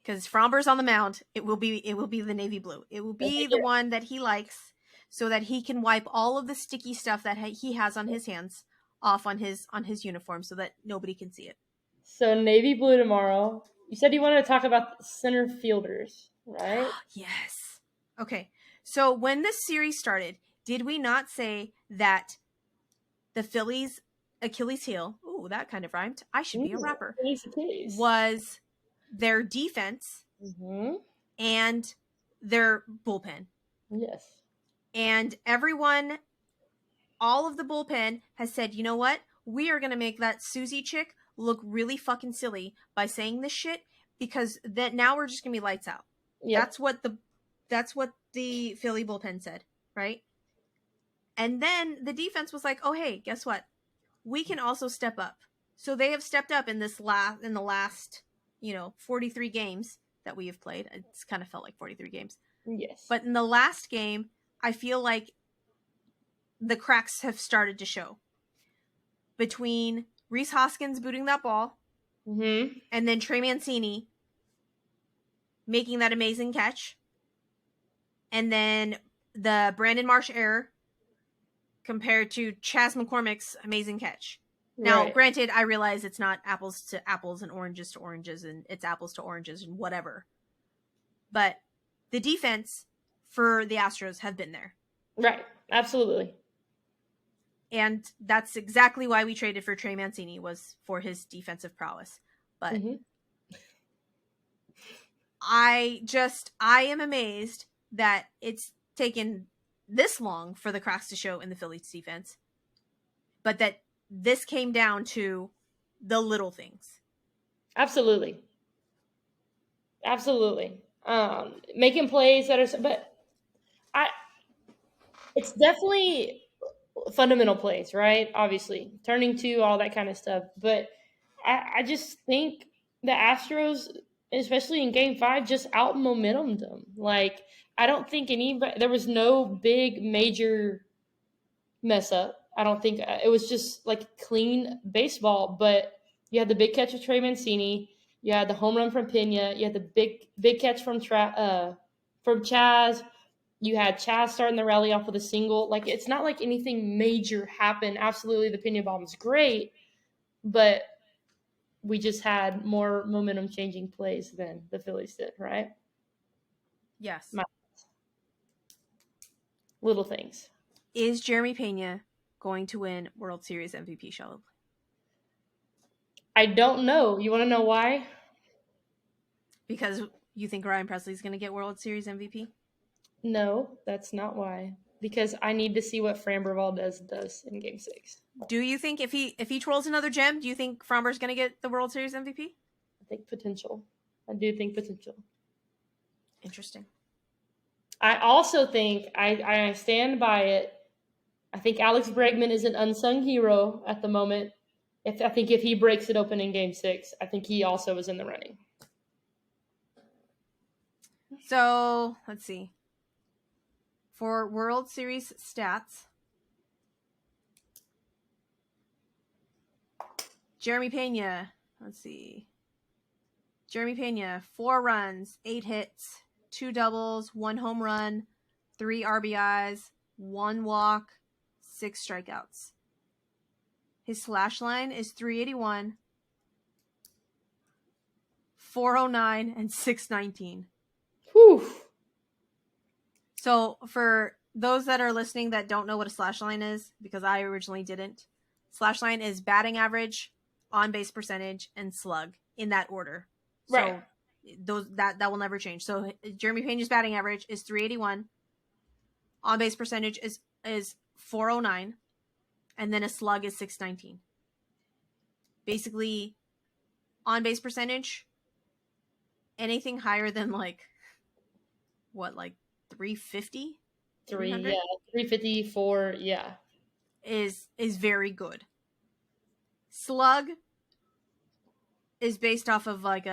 because Fromber's on the mound. It will be the navy blue. It will be the one that he likes, so that he can wipe all of the sticky stuff that he has on his hands off on his uniform, so that nobody can see it. So navy blue tomorrow. You said you wanted to talk about center fielders, right? Yes. Okay. So when this series started, did we not say that the Phillies' Achilles heel, ooh, that kind of rhymed, I should be a rapper, was their defense and their bullpen. Yes. And all of the bullpen has said, you know what? We are going to make that Suzy chick look really fucking silly by saying this shit, because that now we're just going to be lights out. Yep. That's what the Philly bullpen said, right? And then the defense was like, oh, hey, guess what? We can also step up. So they have stepped up in the last, 43 games that we have played. It's kind of felt like 43 games. Yes. But in the last game, I feel like the cracks have started to show. Between Rhys Hoskins booting that ball, and then Trey Mancini making that amazing catch, and then the Brandon Marsh error compared to Chas McCormick's amazing catch. Now, granted, I realize it's not apples to apples and oranges to oranges, and it's apples to oranges and whatever. But the defense for the Astros have been there. Right. Absolutely. And that's exactly why we traded for Trey Mancini, was for his defensive prowess. But I am amazed that it's taken this long for the cracks to show in the Phillies defense, but that this came down to the little things. Absolutely. Making plays that are, but it's definitely fundamental plays, right? Obviously, turning two, all that kind of stuff. But I just think the Astros, especially in Game 5, just out momentumed them. Like, I don't think there was no big major mess up. I don't think it was just like clean baseball. But you had the big catch of Trey Mancini, you had the home run from Pena, you had the big catch from Chas. You had Chas starting the rally off with a single. Like, it's not like anything major happened. Absolutely, the Pena bomb is great, but we just had more momentum-changing plays than the Phillies did, right? Yes. Little things. Is Jeremy Pena going to win World Series MVP, Shelby? I don't know. You want to know why? Because you think Ryan Presley's going to get World Series MVP? No, that's not why. Because I need to see what Framber Valdez does in Game 6. Do you think if he twirls another gem, do you think Framber's going to get the World Series MVP? I think potential. I do think potential. Interesting. I also think, I stand by it, I think Alex Bregman is an unsung hero at the moment. I think if he breaks it open in Game 6, I think he also is in the running. So, let's see. For World Series stats, Jeremy Pena, 4 runs, 8 hits, 2 doubles, 1 home run, 3 RBIs, 1 walk, 6 strikeouts. His slash line is 381, 409, and 619. Whew. So for those that are listening that don't know what a slash line is, because I originally didn't, slash line is batting average, on base percentage, and slug in that order. Right. So that will never change. So Jeremy Pena's batting average is 381, on base percentage is 409, and then a slug is 619. Basically, on base percentage, anything higher than 350? 354, yeah. Is very good. Slug is based off of what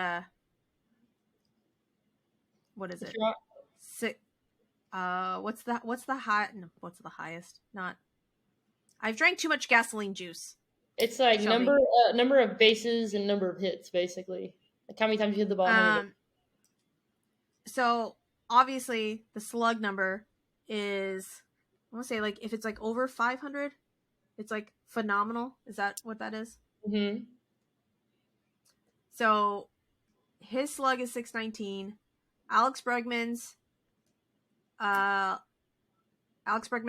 is it? What's the highest? Not. I've drank too much gasoline juice. It's like Shelby. number of bases and number of hits, basically. Like how many times you hit the ball. So obviously the slug number is, I want to say if it's over 500, it's phenomenal. Is that what that is? Mm-hmm. So his slug is 619. Alex Bregman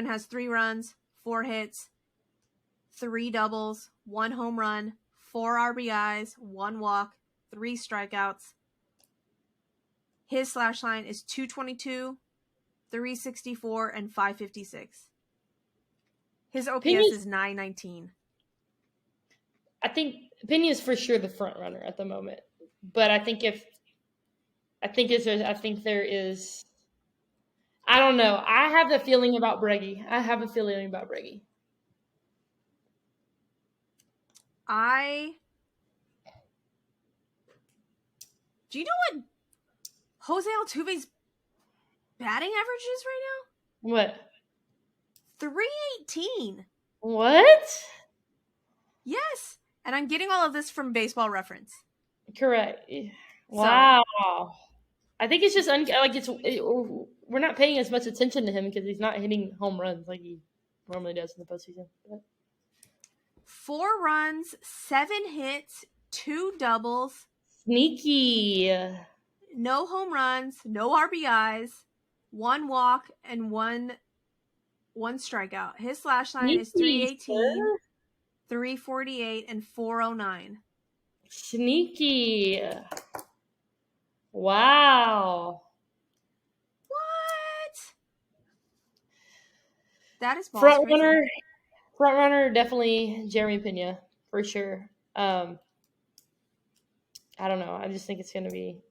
has 3 runs, 4 hits, 3 doubles, 1 home run, 4 RBIs, 1 walk, 3 strikeouts. His slash line is 222, 364, and 556. His OPS is 919. I think Pena is for sure the front runner at the moment. But I think there is. I don't know. I have a feeling about Breggy. Do you know what Jose Altuve's batting average is right now? What? 318. What? Yes. And I'm getting all of this from Baseball Reference. Correct. Wow. So, I think it's just we're not paying as much attention to him because he's not hitting home runs like he normally does in the postseason. But 4 runs, 7 hits, 2 doubles. Sneaky. No home runs, no RBIs, 1 walk, and one strikeout. His slash line is 318, 348, and 409. Sneaky. Wow. What? That is front runner, definitely Jeremy Pena for sure. I don't know. I just think it's gonna be.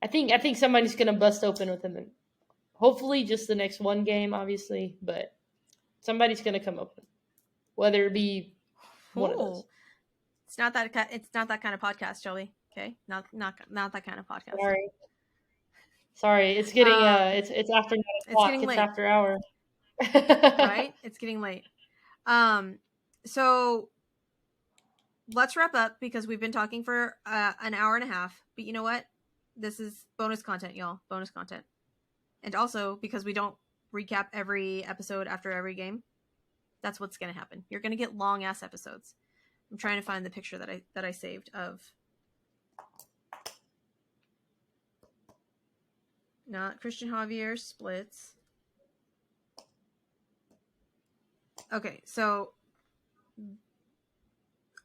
I think somebody's gonna bust open with him, and hopefully just the next one game, obviously, but somebody's gonna come open, whether it be one of those. It's not that kind of podcast, Shelby. Okay, not that kind of podcast. Sorry. It's getting it's after 9 o'clock. It's after hour. Right? It's getting late. So let's wrap up because we've been talking for an hour and a half. But you know what? This is bonus content, y'all. Bonus content. And also because we don't recap every episode after every game, that's what's going to happen. You're going to get long ass episodes. I'm trying to find the picture that I saved of. Not Christian Javier splits. Okay, so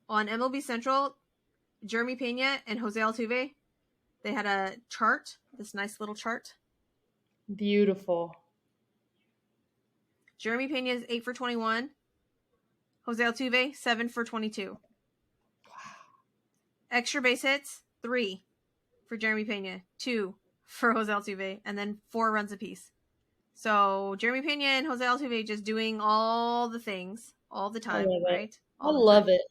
on MLB Central, Jeremy Pena and Jose Altuve, they had a chart, this nice little chart. Beautiful. Jeremy Pena is 8 for 21. Jose Altuve, 7 for 22. Wow. Extra base hits, 3 for Jeremy Pena, 2 for Jose Altuve, and then 4 runs apiece. So Jeremy Pena and Jose Altuve just doing all the things all the time, right? I love it.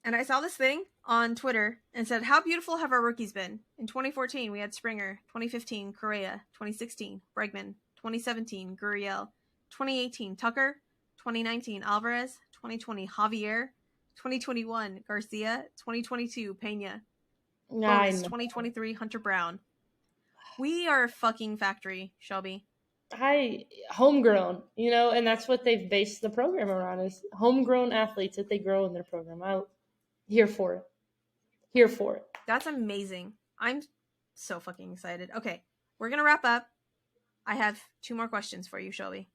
And I saw this thing on Twitter and said, how beautiful have our rookies been? In 2014, we had Springer. 2015, Correa. 2016, Bregman. 2017, Gurriel. 2018, Tucker. 2019, Alvarez. 2020, Javier. 2021, Garcia. 2022, Pena. Bonus, 2023, Hunter Brown. We are a fucking factory, Shelby. Homegrown, and that's what they've based the program around, is homegrown athletes that they grow in their program. I'm here for it. That's amazing. I'm so fucking excited. Okay, we're gonna wrap up. I have 2 more questions for you, Shelby.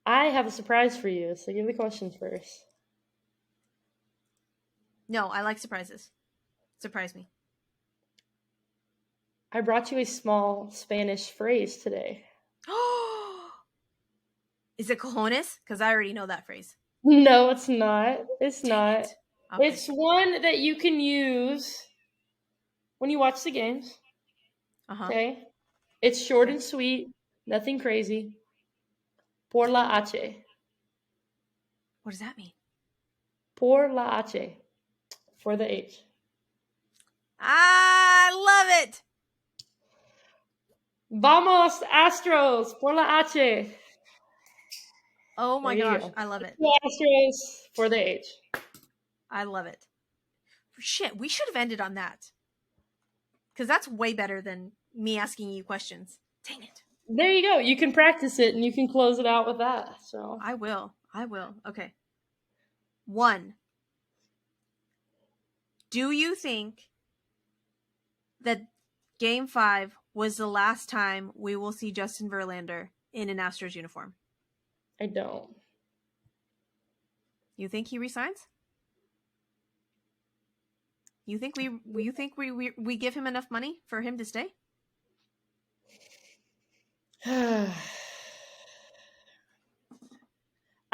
I have a surprise for you, so give the questions first. No, I like surprises. Surprise me. I brought you a small Spanish phrase today. Is it cojones? Because I already know that phrase. No, it's not. It's not. Okay. It's one that you can use when you watch the games. Uh-huh. Okay. It's short and sweet. Nothing crazy. Por la H. What does that mean? Por la H. For the H. I love it. Vamos, Astros, por la H. Oh my gosh, I love it. Astros for the H. I love it. Shit, we should have ended on that. Because that's way better than me asking you questions. Dang it. There you go. You can practice it and you can close it out with that. So I will. Okay. 1. Do you think that Game 5 was the last time we will see Justin Verlander in an Astros uniform? I don't. You think he resigns? You think we give him enough money for him to stay? I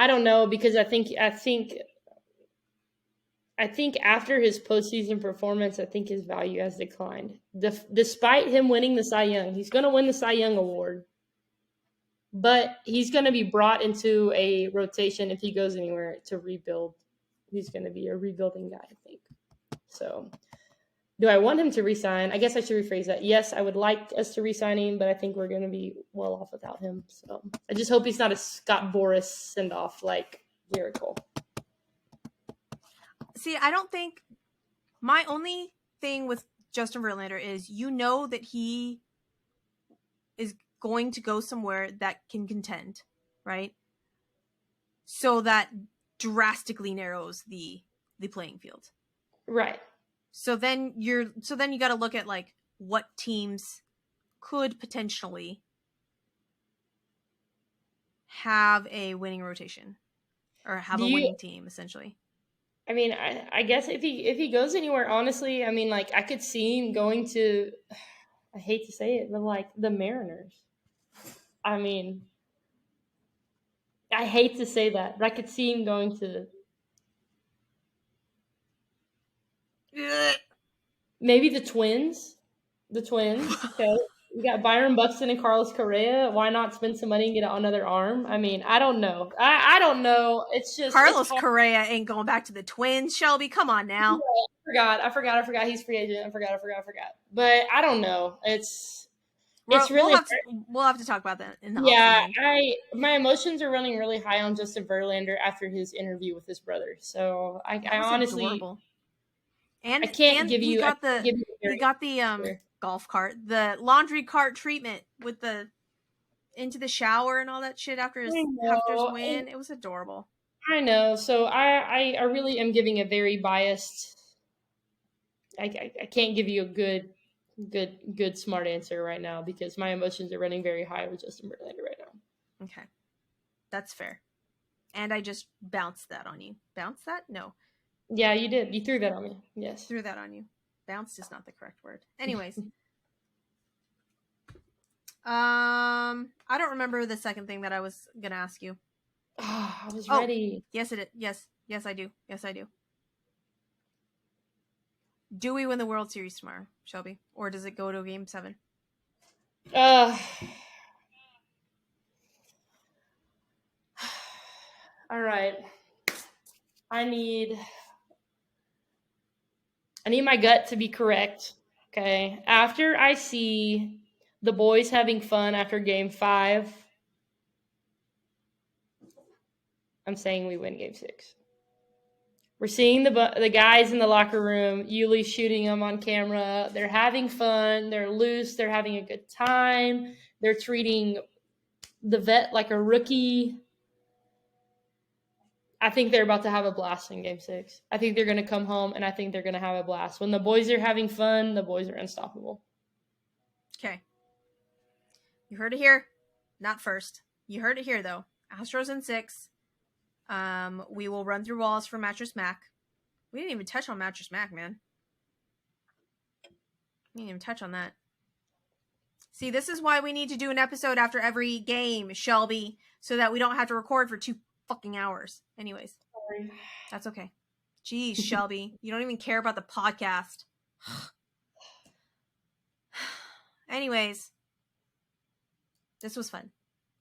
don't know, because I think after his postseason performance, I think his value has declined. Despite him winning the Cy Young, he's going to win the Cy Young award, but he's going to be brought into a rotation if he goes anywhere to rebuild. He's going to be a rebuilding guy, I think. So, do I want him to resign? I guess I should rephrase that. Yes, I would like us to resign him, but I think we're going to be well off without him. So, I just hope he's not a Scott Boras send-off like Miracle. See, I don't think my only thing with Justin Verlander is that he is going to go somewhere that can contend, right? So that drastically narrows the playing field. Right. So then you got to look at like what teams could potentially have a winning rotation or have a winning team essentially. I mean, I guess if he goes anywhere, honestly, I mean, like, I could see him going to, I hate to say it, but like the Mariners. I mean, I hate to say that, but I could see him going to maybe the Twins. The Twins. Okay. You got Byron Buxton and Carlos Correa. Why not spend some money and get another arm? I mean, I don't know. I don't know. It's just Carlos Correa ain't going back to the Twins, Shelby. Come on now. Yeah, I forgot. He's free agent. I forgot. But I don't know. It's really we'll have to talk about that in the offseason. My emotions are running really high on Justin Verlander after his interview with his brother. So I honestly adorable. And I can't give you. You Got the golf cart, the laundry cart treatment with the into the shower and all that shit after his Hufters win. It was adorable. I know. So I really am giving a very biased. I can't give you a good smart answer right now because my emotions are running very high with Justin Verlander right now. Okay, that's fair. And I just bounced that on you. Bounced that? No. Yeah, you did. You threw that on me. Yes. Threw that on you. Bounced is not the correct word. Anyways. I don't remember the second thing that I was going to ask you. Oh, I was ready. Yes, it is. Yes, I do. Do we win the World Series tomorrow, Shelby? Or does it go to Game 7? All right. I need my gut to be correct. Okay. After I see the boys having fun after Game 5, I'm saying we win Game 6. We're seeing the guys in the locker room, Yuli shooting them on camera. They're having fun. They're loose. They're having a good time. They're treating the vet like a rookie. I think they're about to have a blast in Game 6. I think they're going to come home, and I think they're going to have a blast. When the boys are having fun, the boys are unstoppable. Okay. You heard it here. Not first. You heard it here, though. Astros in 6. We will run through walls for Mattress Mac. We didn't even touch on Mattress Mac, man. We didn't even touch on that. See, this is why we need to do an episode after every game, Shelby, so that we don't have to record for 2 fucking hours. Anyways. Sorry. That's okay. Jeez, Shelby. You don't even care about the podcast. Anyways. This was fun.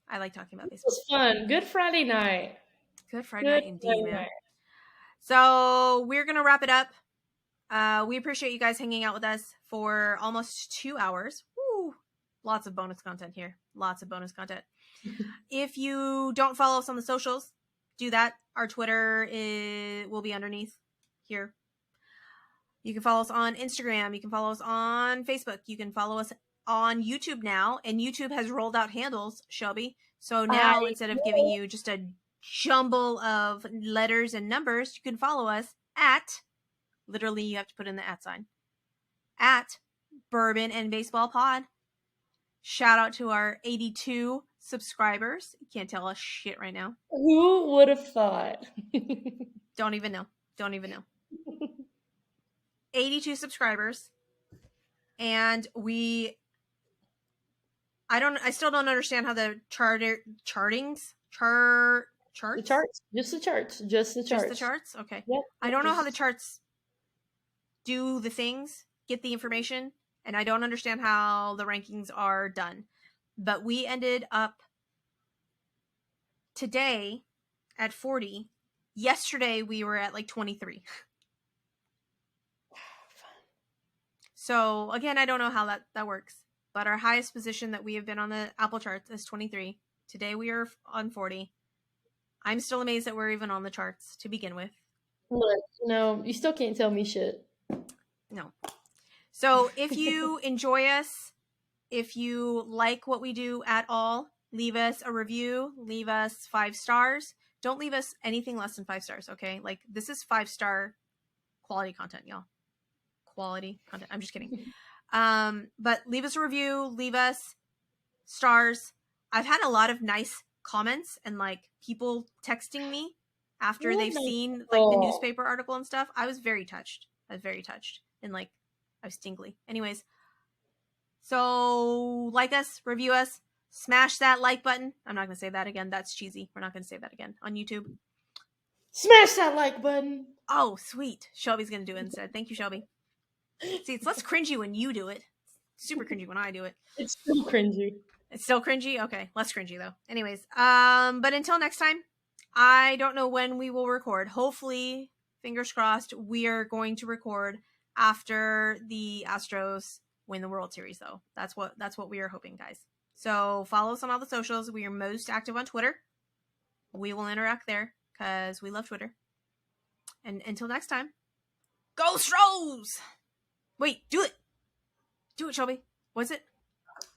I like talking about baseball. It was fun. Good Friday night. Good Friday night indeed, man. So we're going to wrap it up. We appreciate you guys hanging out with us for almost 2 hours. Woo! Lots of bonus content here. Lots of bonus content. If you don't follow us on the socials, do that. Our Twitter will be underneath here. You can follow us on Instagram. You can follow us on Facebook. You can follow us on YouTube now. And YouTube has rolled out handles, Shelby. So now instead of giving you just a jumble of letters and numbers, you can follow us at, literally you have to put in the @ sign, at BourbonAndBaseballPod. Shout out to our 82 subscribers. You can't tell us shit right now. Who would have thought? Don't even know. 82 subscribers, and I still don't understand how the charts? The charts, just the charts. Okay. Yep. I don't know how the charts do the things, get the information, and I don't understand how the rankings are done. But we ended up today at 40. Yesterday we were at like 23. So again, I don't know how that works. But our highest position that we have been on the Apple charts is 23. Today we are on 40. I'm still amazed that we're even on the charts to begin with. Look, no, you still can't tell me shit. No. So if you enjoy us, if you like what we do at all, leave us a review, leave us 5 stars. Don't leave us anything less than 5 stars, okay? Like, this is 5-star quality content, y'all. Quality content. I'm just kidding. But leave us a review, leave us stars. I've had a lot of nice comments and like people texting me after they've seen like the newspaper article and stuff. I was very touched. And like I was tingly. Anyways, so like us, review us, smash that like button. I'm not gonna say that again. That's cheesy. We're not gonna say that again on YouTube. Smash that like button. Oh, sweet. Shelby's gonna do it instead. Thank you, Shelby. See, it's less cringy when you do it. Super cringy when I do it. It's still cringy. It's still cringy? Okay. Less cringy though. Anyways, but until next time, I don't know when we will record. Hopefully, fingers crossed, we are going to record after the Astros win the World Series though. That's what we are hoping, guys. So follow us on all the socials. We are most active on Twitter. We will interact there because we love Twitter. And until next time, go Stros! Wait, do it! Do it, Shelby. What's it?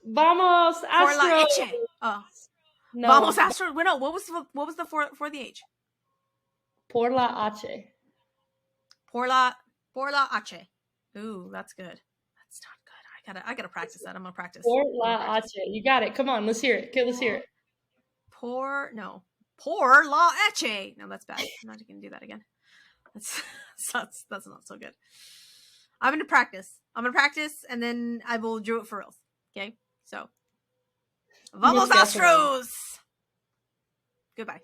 Vamos Astros! Por la H. Oh. No. Vamos Astros. Wait, no, what was the for the H? Por la H. Por la H. Ooh, that's good. That's not good. I gotta practice that. I'm gonna practice. Por la H. You got it. Come on, let's hear it. Okay, let's hear it. Por la H. No, that's bad. I'm not gonna do that again. That's not so good. I'm gonna practice, and then I will do it for real. Okay? So, Vamos Astros! Goodbye.